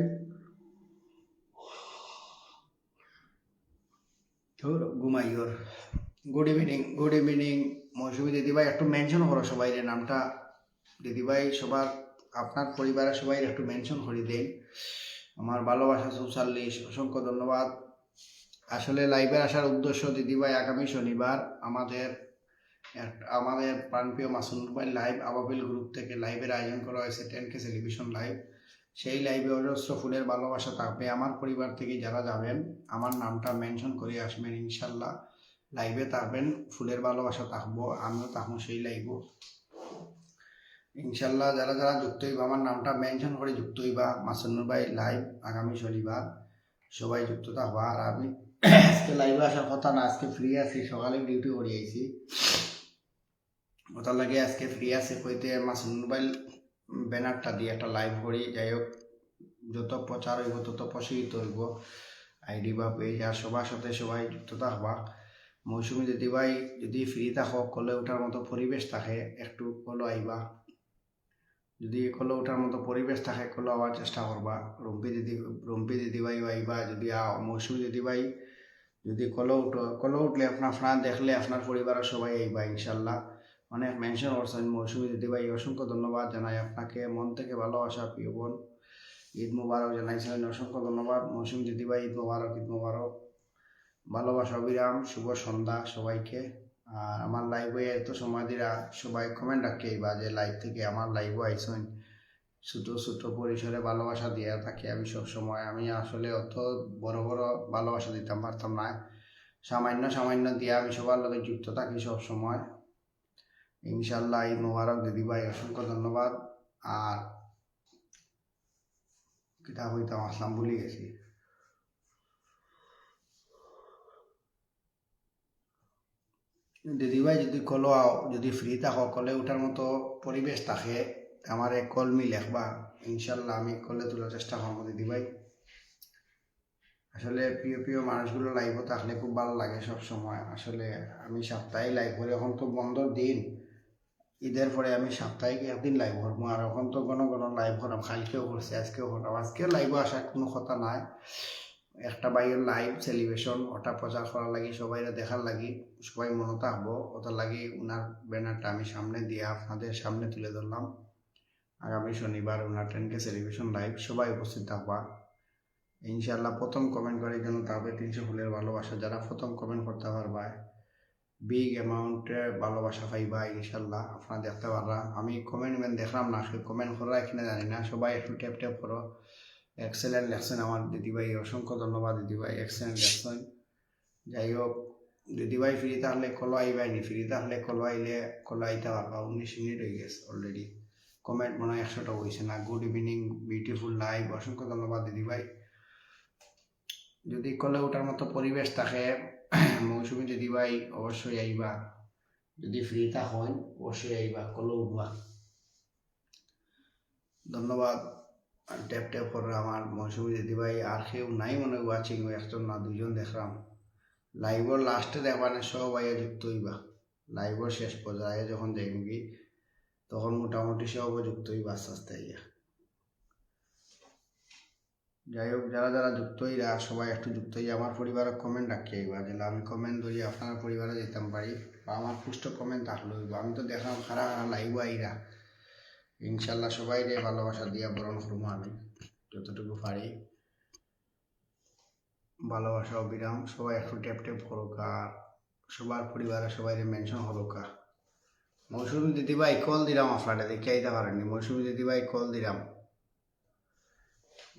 ঘুমাইওর, গুড ইভিনিং মৌসুমী দিদিভাই, একটু মেনশন করো সবাই নামটা দিদিভাই, সবার আপনার পরিবারের সবাই একটু মেনশন করে দেন। আমার ভালোবাসা 44, অসংখ্য ধন্যবাদ। আসলে লাইভে আসার উদ্দেশ্য দিদিভাই, আগামী শনিবার আমাদের প্রাণপ্রিয় মাসুনুর ভাই লাইভ আবাবিল গ্রুপ থেকে লাইভের আয়োজন করা হয়েছে, 10K টেলিভিশন লাইভ। সেই লাইভে অজস্র ফুলের ভালোবাসা থাকবে। আমার পরিবার থেকে যারা যাবেন আমার নামটা মেনশন করে আসবেন ইনশাল্লাহ, লাইভে থাকবেন, ফুলের ভালোবাসা থাকবো, আমিও থাকবো সেই লাইভও ইনশাল্লাহ। যারা যারা যুক্ত হইবা আমার নামটা মেনশন করে যুক্ত হইবা। মাসুনুর ভাই লাইভ আগামী শনিবার, সবাই যুক্ত থাকবা। আর আমি আজকে লাইভে আসার কথা না, আজকে ফ্রি আছি, সকালে ডিউটি করে আইছি, ওটার লাগে আজকে ফ্রি আছে কইতে মাসুনুর ভাই ব্যানারটা দিয়ে একটা লাইভ করি। যাই হোক, যত প্রচার হইব তত প্রসারিত হইব আইডি বা পেজ, আর সবার সাথে সবাই যুক্ত থাকবা। মৌসুমী দিদিভাই যদি ফ্রি থাকো, কলে ওঠার মতো পরিবেশ থাকে, একটু কলো আইবা, যদি কলে ওঠার মতো পরিবেশ থাকে কলে আবার চেষ্টা করবা। রুম্পি দিদিভাই আইবা যদি আও। মৌসুমী দিদিভাই যদি কলে উঠলে আপনার দেখলে আপনার পরিবারের সবাই আইবা ইনশাল্লাহ। অনেক মেনশন করছেন মৌসুমী দিদিভাই, অসংখ্য ধন্যবাদ জানাই আপনাকে, মন থেকে ভালোবাসা প্রিয় বোন। ঈদ মুবারক জানাইছিলেন, অসংখ্য ধন্যবাদ মৌসুমী দিদিভাই, ঈদ মুবারক, ঈদ মুবারক, ভালোবাসা অবিরাম, শুভ সন্ধ্যা সবাইকে। আর আমার লাইভে এত সময় দিরা সবাই কমেন্ট রাখে বা যে লাইভ থেকে আমার লাইভও আইসেন, ছোটো ছোটো পরিসরে ভালোবাসা দিয়ে থাকি আমি সব সময়। আমি আসলে অত বড় বড় ভালোবাসা দিতাম পারতাম না, সামান্য দিয়ে আমি সবার লগে যুক্ত থাকি সব সময় ইনশাল্লাহ। ঈদ মুবারক দিদিভাই, অসংখ্য ধন্যবাদ। আর কিতা হইতাম আসলাম ভুলে গেছি। দিদিভাই যদি কলো আও, যদি ফ্রি থাকো কলে ওঠার মতো পরিবেশ থাকে, আমার এক কল মি লেখবা ইনশাল্লাহ, আমি কলে তোলার চেষ্টা করবো দিদিভাই। আসলে প্রিয় মানুষগুলো লাইভও থাকলে খুব ভালো লাগে সব সময়। আসলে আমি সাপ্তাহিক লাইভ করি, এখন তো বন্ধর দিন, ঈদের পরে আমি সাপ্তাহিক একদিন লাইভ করবো, আর এখন তো ঘন লাইভ করাম, কালকেও করছি, আজকেও করাম। আজকেও লাইভে আসার কোনো কথা নাই, একটা বাইরের লাইভ সেলিব্রেশন, ওটা প্রচার করার লাগি, সবাই দেখার লাগি, সবাই মনে থাকবো, ওটার লাগি ওনার ব্যানারটা আমি সামনে দিয়ে আপনাদের সামনে তুলে ধরলাম। আগামী শনিবার ওনার 10K সেলিব্রেশন লাইভ, সবাই উপস্থিত থাকবা ইনশাল্লাহ। প্রথম কমেন্ট করার জন্য তারপরে 300 ফুলের ভালোবাসা, যারা প্রথম কমেন্ট করতে পারবা বিগ অ্যামাউন্টের ভালোবাসা পাইবা ইনশাল্লাহ। আপনারা দেখতে পারবা, আমি কমেন্ট দেখলাম না, কমেন্ট করা এখানে জানি না, সবাই একটু ট্যাপ করো। এক্সেলেন্ট লেখছেন আমার দিদিভাই, অসংখ্য ধন্যবাদ দিদিভাই, এক্সেলেন্ট লেখছেন। যাই হোক, দিদিভাই ফ্রি থাকলে কলো আইবাইনি, ফ্রি থাকলে কলো আইলে কলো আইতে পারবা। 19 মিনিট হয়ে গেছে অলরেডি, কমেন্ট মনে হয় 100টা হয়েছে না। গুড ইভিনিং, বিউটিফুল লাইভ, অসংখ্য ধন্যবাদ দিদিভাই। যদি কলে ওঠার মতো পরিবেশ থাকে মৌসুমী দিদি ভাই অবশ্যই আইবা, যদি ফ্রি থাকেন অবশ্যই আইবা, কল উঠবা। ধন্যবাদ। ট্যাপ ট্যাপ করে আমার মৌসুমী দিদি ভাই, আর কেউ নাই মনে ওয়াচিং, একজন না দুজন দেখলাম। লাইভর লাস্টে দেখবানে সবাই যুক্ত হইবা, লাইভর শেষ পর্যায়ে যখন দেখবি তখন মোটামুটি সব যুক্ত হইবা আস্তে আস্তে আইয়া। যাই হোক, যারা যারা যুক্ত হইরা সবাই একটু যুক্ত হই, আমার পরিবারের কমেন্ট রাখি আইবা, যেন আমি কমেন্ট ধরি আপনার পরিবারে যেতাম পারি, বা আমার পুষ্ট কমেন্ট থাকলো হইবা। আমি তো দেখলাম খারা খারা লাইভ আইরা, ইনশাল্লাহ সবাই রে ভালোবাসা দিয়া বরণ করবো আমি যতটুকু পারি। ভালোবাসা অবিরাম, সবাই একটু ট্যাপ ট্যাপ করুক, আর সবার পরিবারে সবাই মেনশন হলুক। মৌসুমী দিদিভাই কল দিলাম, আপনারা দেখে আইতে পারেননি। মৌসুমী দিদিভাই কল দিলাম,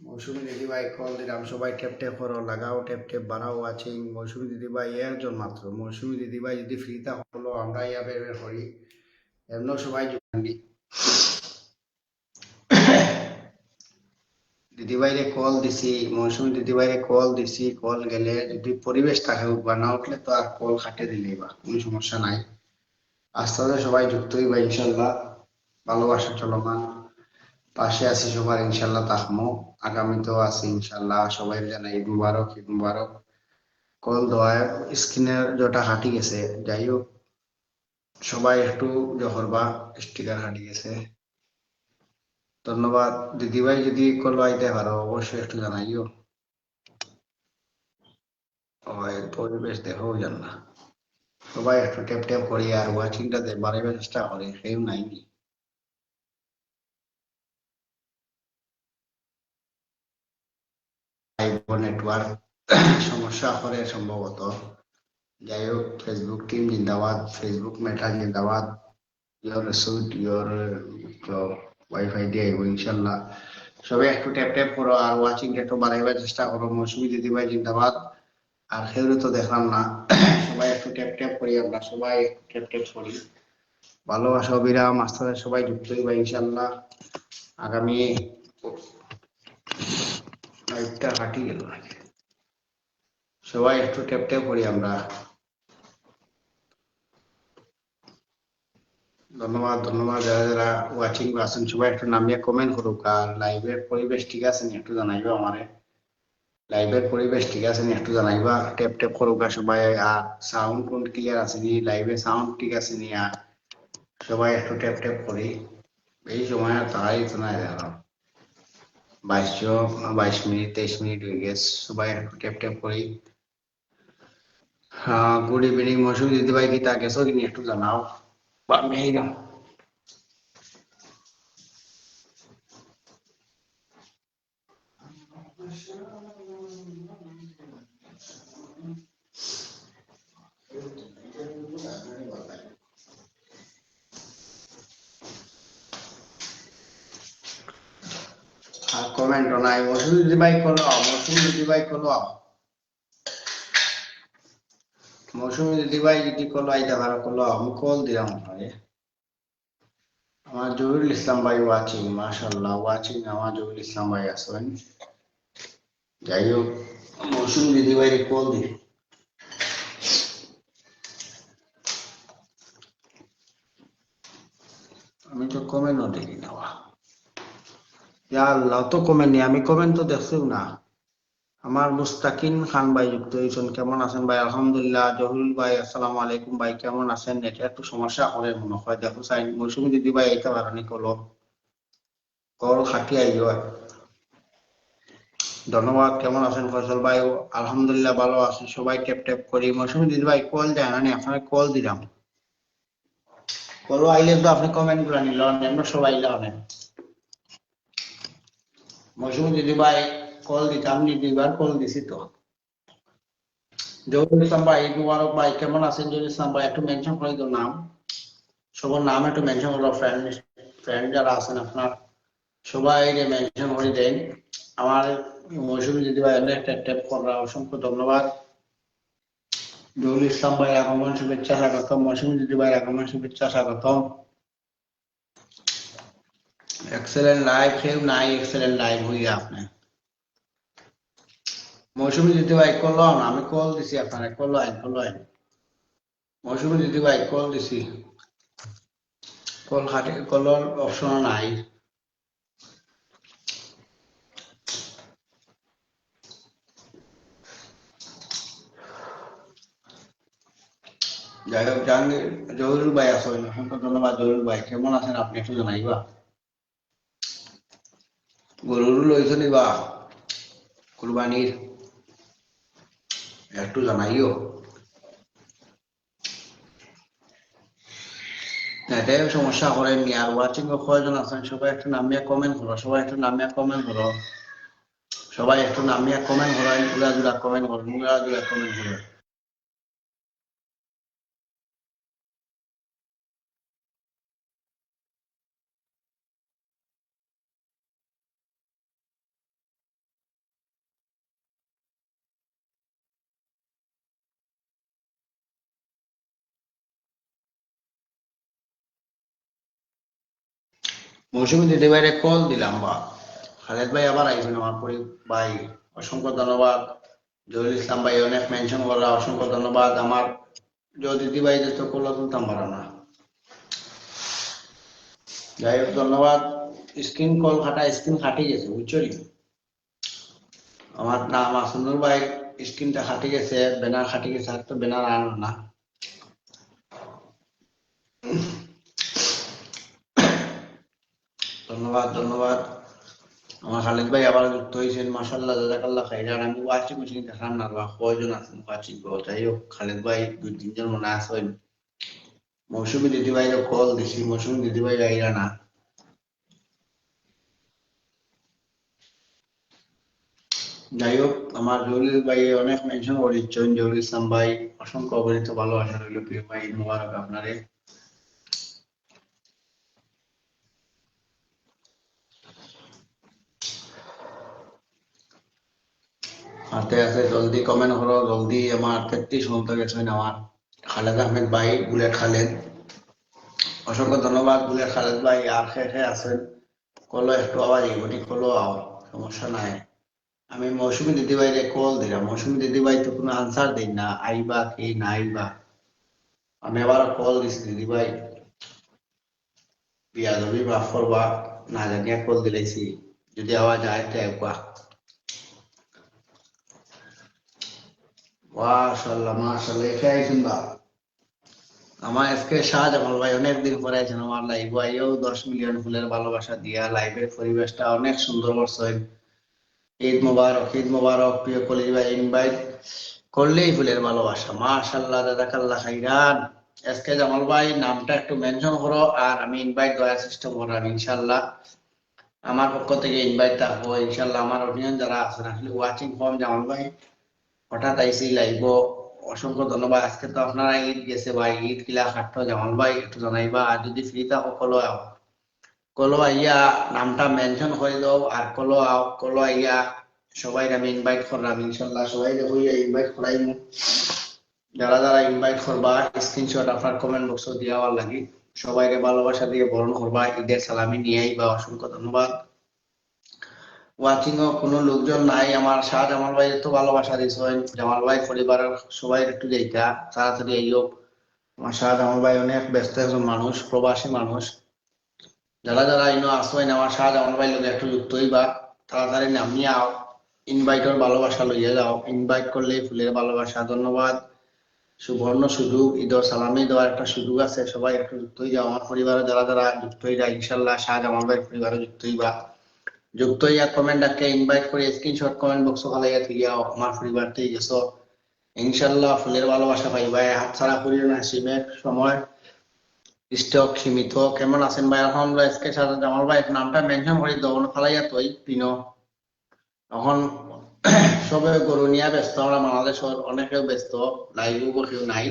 মৌসুমী দিদিভাই কল দিলাম, সবাই ট্যাপ ট্যাপ করো, লাগাও ট্যাপ ট্যাপ, বানাও ওয়াচিং। মৌসুমী দিদিভাই একজন মাত্র, মৌসুমী দিদিভাই যদি ফ্রিতে হলো আমরা ইয়া বের বের করি, এমন সবাই জুড়ি। দিদিভাইরে কল দিছি, মৌসুমী দিদিভাইরে কল দিছি, কল গেলে যদি পরিবেশ থাকে বা না উঠলে তো আর কল কাটে দিলেই বা কোনো সমস্যা নাই। আস্তে আস্তে সবাই যুক্ত হইবা ইনশাল্লাহ, ভালোবাসা চলমান, পাশে আছি সবার ইনশাল্লাহ থাকমো, আগামীতেও আছি ইনশাল্লাহ। সবাই জানাই ঈদ মুবারক, ঈদ মুবারক। কল দেওয়ায় স্ক্রিনের যেটা হাঁটি গেছে, যাই হোক সবাই একটু জহরবা, স্টিকার হাঁটি গেছে। ধন্যবাদ দিদিভাই, যদি কল আইতে পারো অবশ্যই একটু জানাইও। পরিবেশ দেখো জান না, সবাই একটু ট্যাপ ট্যাপ করি, আর ওয়াচিংটা বাড়াইবার চেষ্টা করে, কেউ নাই। নেটওয়ার্ক সমস্যা করে সম্ভবত। যাই হোক, ফেসবুক টিম জিন্দাবাদ, ফেসবুক মেটা জিন্দাবাদ। ইয়োর সুইট ইয়োর ওয়াইফাই দিয়ে আইব ইনশাল্লাহ। সবাই একটু ট্যাপ ট্যাপ করো, আর ওয়াচিংটা একটু বাড়াইবার চেষ্টা করো। মৌসুমী দিদিভাই জিন্দাবাদ, আর কেউ তো দেখলাম না। সবাই একটু ট্যাপ ট্যাপ করি, আমরা সবাই ট্যাপ ট্যাপ করি। ভালোবাসা অবিরাম, আস্তে আস্তে সবাই যুক্ত হইবা ইনশাল্লাহ। আগামী লাইভটা হাঁটি গেল, সবাই একটু ট্যাপ ট্যাপ করি আমরা। ধন্যবাদ ধন্যবাদ, যারা যারা ওয়াচিং আছেন সবাই একটু নামিয়ে কমেন্ট করুক। আর লাইভের পরিবেশ ঠিক আছে নি একটু জানাইবা আমারে, লাইভের পরিবেশ ঠিক আছে নি একটু জানাইবা, ট্যাপ ট্যাপ করুক সবাই। আর সাউন্ড কোন ক্লিয়ার আছে নি, লাইভে সাউন্ড ঠিক আছে নি, আর সবাই একটু ট্যাপ ট্যাপ করি। এই সময় আর তাই তো না দেখলাম 22 মিনিট 23 মিনিট হয়ে গেছে, সবাই একটু ট্যাপ ট্যাপ করি। হ্যাঁ, গুড ইভিনিং মৌসুমী দিদিভাই, কি তা গেছো কিনি একটু জানাও বা আমি এইলাম। আর কমেন্ট নাই, মৌসুমী দিদিভাই কলো, মৌসুমী দিদিভাই কলো, মৌসুমী দিদিভাই যদি কলো আইতে পারো কলো, আমি কল দিলাম আপনাকে। আমার জহুরুল ইসলাম ভাই ওয়াচিং, মাশাআল্লাহ ওয়াচিং আমার জহুরুল ইসলাম ভাই আছেন। যাই হোক, মৌসুমী দিদিভাই কল দিই, আমি তো কমেন্টও দেখি না। ইয়া আল্লাহ, তো কমেন্ট নেই, আমি কমেন্ট তো দেখছিও না। আমার মুস্তাকিন খান ভাই যুক্ত হয়েছেন, কেমন আছেন ভাই? আলহামদুলিল্লাহ। জহুরুল ভাই আসসালামু আলাইকুম ভাই, কেমন আছেন? এটা একটু সমস্যা করে মনে হয়, দেখো চাই মৌসুমী দিদি ভাই এইটা পারেনি কলো, কল খাটি আইও। ধন্যবাদ। কেমন আছেন ফয়সল ভাই? আলহামদুলিল্লাহ ভালো আছি, সবাই ট্যাপ ট্যাপ করি। মৌসুমী দিদি ভাই কল দেয় না, আপনার কল দিলাম, কল আইলে তো আপনি কমেন্ট করে নিলেন, আমরা সবাই আইলে। মৌসুমী দিদি ভাই কল দিতাম নি, দুইবার কল দিছি তো। জহুরুল ইসলাম ভাই মুবারক ভাই, কেমন আছেন? জহুরুল ইসলাম ভাই একটু মেনশন করে দিও নাম, সবার নাম একটু মেনশন করো। ফ্রেন্ড ফ্রেন্ড যারা আছেন আপনার সবাই মেনশন করে দেন। আমার মৌসুমী দিদি ভাই অনেক ট্যাপ করা, অসংখ্য ধন্যবাদ। জহুরুল ইসলাম ভাই আগমন শুভেচ্ছা স্বাগতম, মৌসুমী দিদি ভাই আগমন শুভেচ্ছা স্বাগতম। এক্সেলেন্ট লাইভ, কেউ নাই এক্সেলেন্ট লাইভ হইয়া আপনি। মৌসুমী দিদি ভাই করলো না, আমি কল দিছি আপনারা, করলো আইন মৌসুমী দিদি ভাই কল দিছি, কল খাটে, কলর অপশন নাই। যাই হোক, জাহাঙ্গীর জহুরুল ভাই আসেন, অসংখ্য ধন্যবাদ। জহুরুল ভাই কেমন আছেন আপনি একটু জানাইবা। গরুরু লইছ নিবা কুরবানির, একটু জানাইও। এটাই সমস্যা করেন নি। আর ওয়াচিং এ কয়জন আছেন সবাই একটু নামিয়া কমেন্ট করো, সবাই একটু নামিয়া কমেন্ট করো, সবাই একটু নামিয়া কমেন্ট করেন, উড়া জুড়া কমেন্ট করেন, উড়া জুড়া কমেন্ট করেন। মৌসুমী দিদি ভাইরে কল দিলাম বা খালেদ ভাই আবার আইছেন আমার ভাই, অসংখ্য ধন্যবাদ। জহুরুল ইসলাম ভাই অনেক মেনশন করলা, অসংখ্য ধন্যবাদ। আমার দিদি ভাই তো করলো তুলতাম পারা না, যাই হোক ধন্যবাদ। স্ক্রিন কল খাটা, স্ক্রিন খাটি গেছে বুঝছো নি? আমার নাম আসনুর ভাই, স্ক্রিনটা খাটি গেছে, ব্যানার খাটি গেছে, আর তো ব্যানার আনো না। ধন্যবাদ ধন্যবাদ। আমার খালেদ ভাই আবার যুক্ত হয়েছেন, মাসাল্লাহ জাজাকাল্লাহ খাইরান। আমি ওয়াচিং মেশিন দেখান না বা কয়জন আছেন ওয়াচিং গো, যাই হোক খালেদ ভাই দুই তিনজন মনে আছেন। মৌসুমী দিদি ভাই কল দিছি, মৌসুমী দিদি ভাই আইরা না। যাই হোক, আমার জহুরুল ভাই অনেক মেনশন করেছেন, জহুরুল ইসলাম ভাই অসংখ্য অগণিত ভালোবাসা রইল প্রিয় ভাই, মোবারক আপনারে। হাতে আছে, জলদি কমেন্ট করো জলদি। আমার 33 মতো গেছেন আমার খালেদ আহমেদ ভাই, বুলেট খালেদ, অসংখ্য ধন্যবাদ বুলেট খালেদ ভাই। আর খেয়ে আছেন কলো একটু আবার ইগোটি কলো আও, সমস্যা নাই। আমি মৌসুমী দিদি ভাইরে কল দিলাম, মৌসুমী দিদি ভাই তো কোনো আনসার দেই না, আইবা কি না আইবা। আমি আবার কল দিছি দিদি ভাই, বিয়াদবি মাফ করবা, না জানিয়া কল দিলেছি, যদি আওয়াজ আয় তো একবা। মাশাআল্লাহ মাশাআল্লাহ, এখানে আইছেন বা আমার আজকে শাহজামাল ভাই অনেকদিন পরে আছেন আমার লাইভ, আইও 10 মিলিয়ন ফুলের ভালোবাসা দিয়া লাইভের পরিবেশটা অনেক সুন্দর করছেন। ঈদ মোবারক, ঈদ মোবারক প্রিয় কলিজ ভাই, ইনভাইট করলেই ফুলের ভালোবাসা, মাশাআল্লাহ জাযাকাল্লাহ খাইরান। আজকে জামাল ভাই নামটা একটু মেনশন করো, আর আমি ইনভাইট দেওয়ার চেষ্টা করলাম ইনশাল্লাহ। আমার পক্ষ থেকে ইনভাইট থাকবো ইনশাল্লাহ। আমার অডিয়েন্স যারা আছেন আসলে ওয়াচিং ফর্ম জামাল ভাই হঠাৎ আইসি লাইভ, অসংখ্য ধন্যবাদ। আজকে তো আপনারা ঈদ গেছে ভাই, ঈদ কিলা খাট্টো জামাল ভাই একটু জানাইবা, আর যদি ফ্রি থাকো কলো আও, কলো আইয়া নামটা মেনশন করে দাও, আর কলো আইয়া সবাই আমি ইনভাইট করলাম ইনশাল্লাহ, সবাই হইয়া ইনভাইট করাইমু। যারা যারা ইনভাইট করবা স্ক্রিনশট আপনার কমেন্ট বক্সে দেওয়ার লাগি, সবাইকে ভালোবাসা দিয়ে বরণ করবা, ঈদের সালামি নিয়ে আইবা, অসংখ্য ধন্যবাদ। ওয়াচিং ও কোনো লোকজন নাই, আমার শাহজামাল ভাই তো ভালোবাসা দিয়েছেন, জামাল ভাই পরিবারের সবাই একটু যেটা তাড়াতাড়ি আইও। আমার শাহজামাল ভাই অনেক ব্যস্ত একজন মানুষ, প্রবাসী মানুষ। যারা যারা ইনো আসবেন আমার শাহজামাল ভাই লোক একটু যুক্ত হইবা, তাড়াতাড়ি নামিয়ে আও, ইনভাইটর ভালোবাসা লইয়া যাও, ইনভাইট করলে ফুলের ভালোবাসা। ধন্যবাদ। সুবর্ণ সুযোগ, ঈদর সালামি দেওয়ার একটা সুযোগ আছে, সবাই একটু যুক্ত হয়ে যাও। আমার পরিবারে যারা যারা যুক্ত হয়ে যায় ইনশাল্লাহ শাহজামাল ভাই পরিবারে যুক্ত হইবা, যুক্ত হইয়া কমেন্ট ডাকে ইনভাইট করে স্ক্রিনশট কমেন্ট বক্স ফালাইয়া থইয়াও আমার পরিবার থেকে গেছো, ইনশাল্লাহ ফুলের ভালোবাসা পাইবা। হাত ছাড়া করিও না, সিমের সময় স্টক সীমিত। কেমন আছেন ভাই? আলহামদুলিল্লাহ। আজকে সাথে জামাল ভাই নামটা মেনশন করে দাও ফালাইয়া তুই পিনো। এখন সবে গরু নিয়ে ব্যস্ত, আমরা বাংলাদেশের অনেকেও ব্যস্ত, লাইভও কেউ নাই।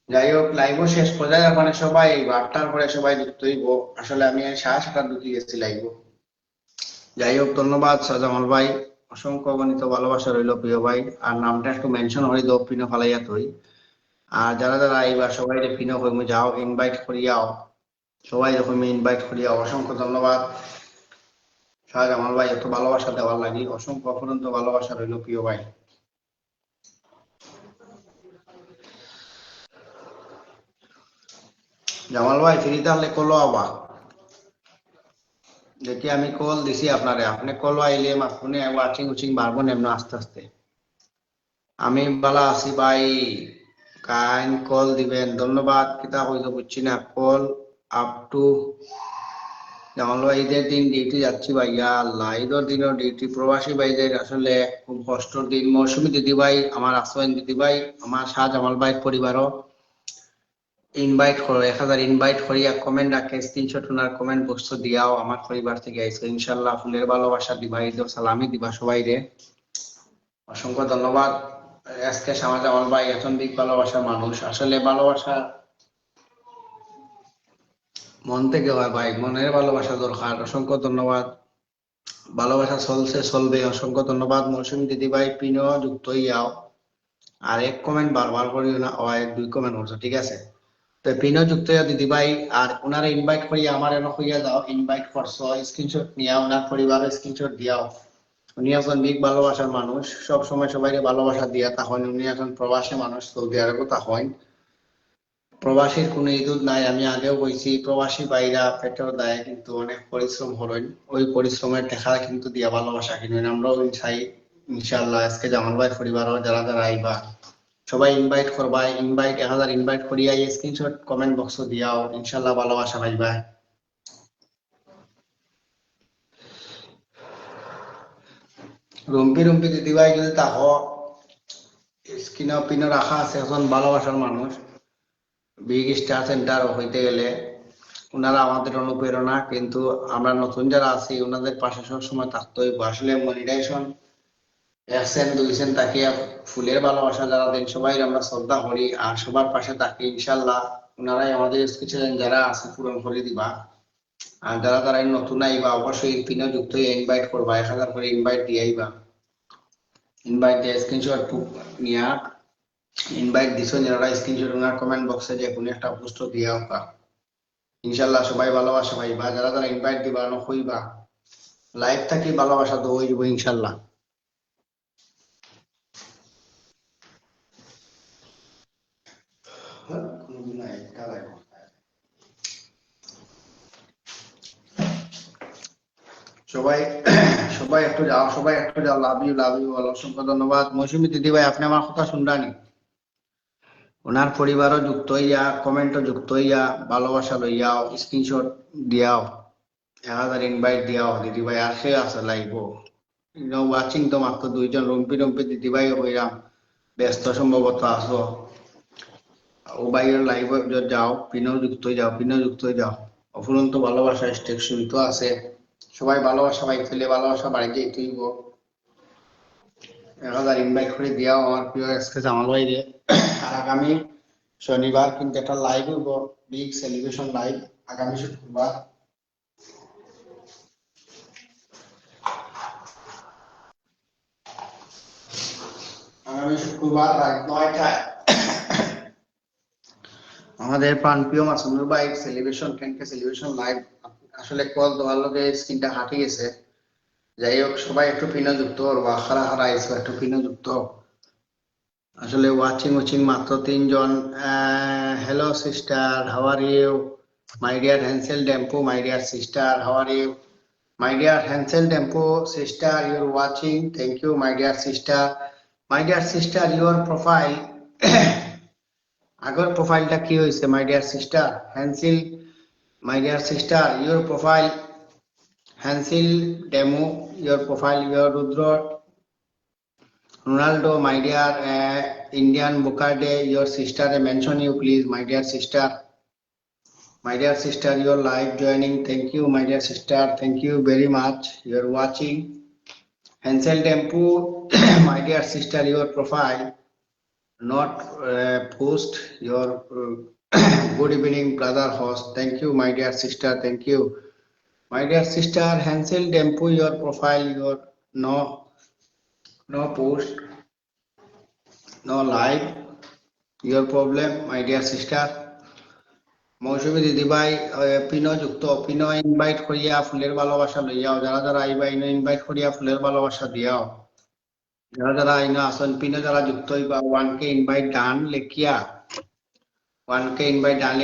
যাই হোক লাইভও শেষ পর্যায়ে ওখানে সবাই 8টার পরে সবাই যুক্ত হইব। আসলে আমি 7:30 ঢুকে গেছি লাইভ। যাই হোক ধন্যবাদ শাহজামাল ভাই, অসংখ্য অগণিত ভালোবাসা রইল প্রিয় ভাই। আর নামটা একটু মেনশন হয়ে দাও পিনো ফালাইয়া তুই। আর যারা যারা এইবার সবাই পিনো হইমু যাও, ইনভাইট করিয়াও, সবাই রকম ইনভাইট করিয়াও, অসংখ্য ধন্যবাদ। শাহজামাল ভাই এত ভালোবাসা দেওয়ার লাগি অসংখ্য অফুরন্ত ভালোবাসা রইল প্রিয় ভাই। জামাল ভাই ফ্রি তাহলে কল আবা দেখি আমি কল দিছি আপনারে, আপনি কল আইলে আপনি ওয়াচিং উচিং বাড়বো এমন আস্তে আস্তে। আমি বালা আছি ভাই, কাইন কল দিবেন ধন্যবাদ। কিতা হইতো বুঝছি না, কল আপ টু। জামাল ভাই ঈদের দিন ডিউটি যাচ্ছি ভাইয়া, আল্লাহ ঈদের দিনও ডিউটি, প্রবাসী ভাইদের আসলে খুব কষ্টর দিন। মৌসুমী দিদি ভাই, আমার আসওয়াইন দিদি ভাই, আমার শাহজামাল ভাইয়ের পরিবারও ইনভাইট করো, 1000 ইনভাইট করিয়া কমেন্ট রাখে, স্ক্রিনশট ওনার কমেন্ট বক্স দিয়াও আমার পরিবার থেকে আইসো ইনশাল্লাহ ফুলের ভালোবাসা দিবা, ঈদের সালামি দিবা সবাই রে। অসংখ্য ধন্যবাদ। আজকে শাহজামাল ভাই এখন দিক ভালোবাসার মানুষ, আসলে ভালোবাসা মন থেকে হয় ভাই, মনের ভালোবাসা দরকার। অসংখ্য ধন্যবাদ, ভালোবাসা চলছে চলবে। অসংখ্য ধন্যবাদ মৌসুমী দিদি ভাই, পিনো যুক্ত হইয়াও। আর এক কমেন্ট বারবার করিও না, হয় 2 কমেন্ট করছো ঠিক আছে। তো পিনো যুক্ত হইয়া দিদি ভাই, আর ওনারা ইনভাইট করিয়া আমার এনে হইয়া দাও, ইনভাইট করছো স্ক্রিনশট নিয়া ওনার পরিবারের স্ক্রিনশট দিয়াও। উনি এখন বিগ ভালোবাসার মানুষ, সব সময় সবাই ভালোবাসা দিয়া তখন উনি এখন প্রবাসী মানুষ, সৌদি আরবে তখন প্রবাসীর কোনো ইঁদুর নাই। আমি আগেও বলছি প্রবাসী বাইরা পেটেও দেয় কিন্তু অনেক পরিশ্রম হলেন, ওই পরিশ্রমের দেখা কিন্তু দিয়া ভালোবাসা কিনেন। আমরাও চাই ইনশাআল্লাহ আজকে জামাল ভাই পরিবারও যারা যারা আইবা সবাই ইনভাইট করবা, ইনভাইট 1000 ইনভাইট করিয়া স্ক্রিনশট কমেন্ট বক্স দিয়াও ইনশাআল্লাহ ভালোবাসা পাইবা। রুম্পি রুম্পি দিদিভাই যদি তাহো স্ক্রিনে পিনে রাখা আছে, এখন ভালোবাসার মানুষ বিগ স্টার সেন্টার হইতে গেলে ওনারা আমাদের অনুপ্রেরণা, কিন্তু আমরা নতুন যারা আছি ওনাদের পাশে সবসময় থাকতে হইব। আসলে মনিটাইজেশন 1 সেন্ট 2 সেন্ট তাকিয়ে ফুলের ভালোবাসা যারা দেন সবাই আমরা শ্রদ্ধা করি আর সবার পাশে থাকি ইনশাল্লাহ। ওনারাই আমাদের এক্সপেকটেশন যারা আছে পূরণ করে দিবা। আর যারা তারা নতুন আইবা অবশ্যই পিনে যুক্ত হয়ে ইনভাইট করবা, 1000 করে ইনভাইট দিয়ে আইবা। ইনভাইট দিয়ে স্ক্রিনশট নিয়া ইনভাইট দিছো যারা স্ক্রিনশট ওনার কমেন্ট বক্সে যে কোনো একটা পোস্ট দিয়া হোক ইনশাল্লাহ সবাই ভালোবাসা পাইবা। যারা যারা ইনভাইট দিবা হইবা লাইভ থাকি ভালোবাসা তো হইব ইনশাল্লাহ। সবাই সবাই একটু যাও, সবাই একটু যাও, লাভ ইউ বলো। অসংখ্য ধন্যবাদ মৌসুমী দিদি ভাই, আপনি আমার কথা শুনরানি, ওনার পরিবারও যুক্ত হইয়া কমেন্টও যুক্ত হইয়া ভালোবাসা লইয়াও স্ক্রিনশট দিয়াও, 1000 ইনভাইট দিয়াও। দিদি ভাই আর সে আছে লাইভ ওয়াচিং তো মাত্র 2 জন, রুম্পি রুম্পি দিদি ভাই হইরাম ব্যস্ত সম্ভবত আসো, ও ভাইয়ের লাইভ যাও, পিনেও যুক্ত হয়ে যাও, পিনেও যুক্ত হয়ে যাও। অফুরন্ত ভালোবাসা স্টেক শুরু আছে, সবাই ভালোবাসা পাই ফেলে ভালোবাসা বাড়িতে তুইব। 1000 ইনভাইট করে দিয়াও আমার প্রিয় আজকে জামাল ভাই রে। আর আগামী শনিবার কিন্তু একটা লাইভ হইব, বিগ সেলিব্রেশন লাইভ আগামী শুক্রবার। আগামী শুক্রবার রাত 9টায় আমাদের প্রাণপ্রিয় মাসুমুর ভাই সেলিব্রেশন ক্যানকে সেলিব্রেশন লাইভ। আসলে কল দেওয়ার লগে স্ক্রিনটা হাঁটি গেছে, যাই হোক সবাই একটু পিনে যুক্ত করবা, হারা হারা আইসো একটু পিনে যুক্ত। আসলে ওয়াচিং মাত্র 3 জন। Hello sister, how are you? My dear Hansel Dempo, my dear sister, how are you? My dear Hansel Dempo sister, your watching, thank you my dear sister. My dear sister your profile আগের প্রোফাইলটা কি হয়েছে my dear sister? Hansel, my dear sister your profile Hansel Demo, your profile your Rudra Ronaldo, my dear Indian Bukade, your sister, I mention you please, my dear sister. My dear sister, your live joining. Thank you, my dear sister. Thank you very much. You're watching. Hansel Tempu, my dear sister, your profile not post your good evening, brother host. Thank you, my dear sister. Thank you, my dear sister. Hansel Tempu, your profile, your no post, no live. Your problem, my dear sister. মৌসুমী দিদি ভাই পিনো যুক্ত পিনো ইনভাইট করিয়া ফুলের ভালোবাসা লইয়াও যারা যারা আইবা ইনো ইনভাইট করিয়া ফুলের ভালোবাসা দিয়াও যারা যারা আইনা আসন পিনো যারা যুক্ত হইবা 1K ইনভাইট ডান লেখিয়া 1K ইনভাইট ডান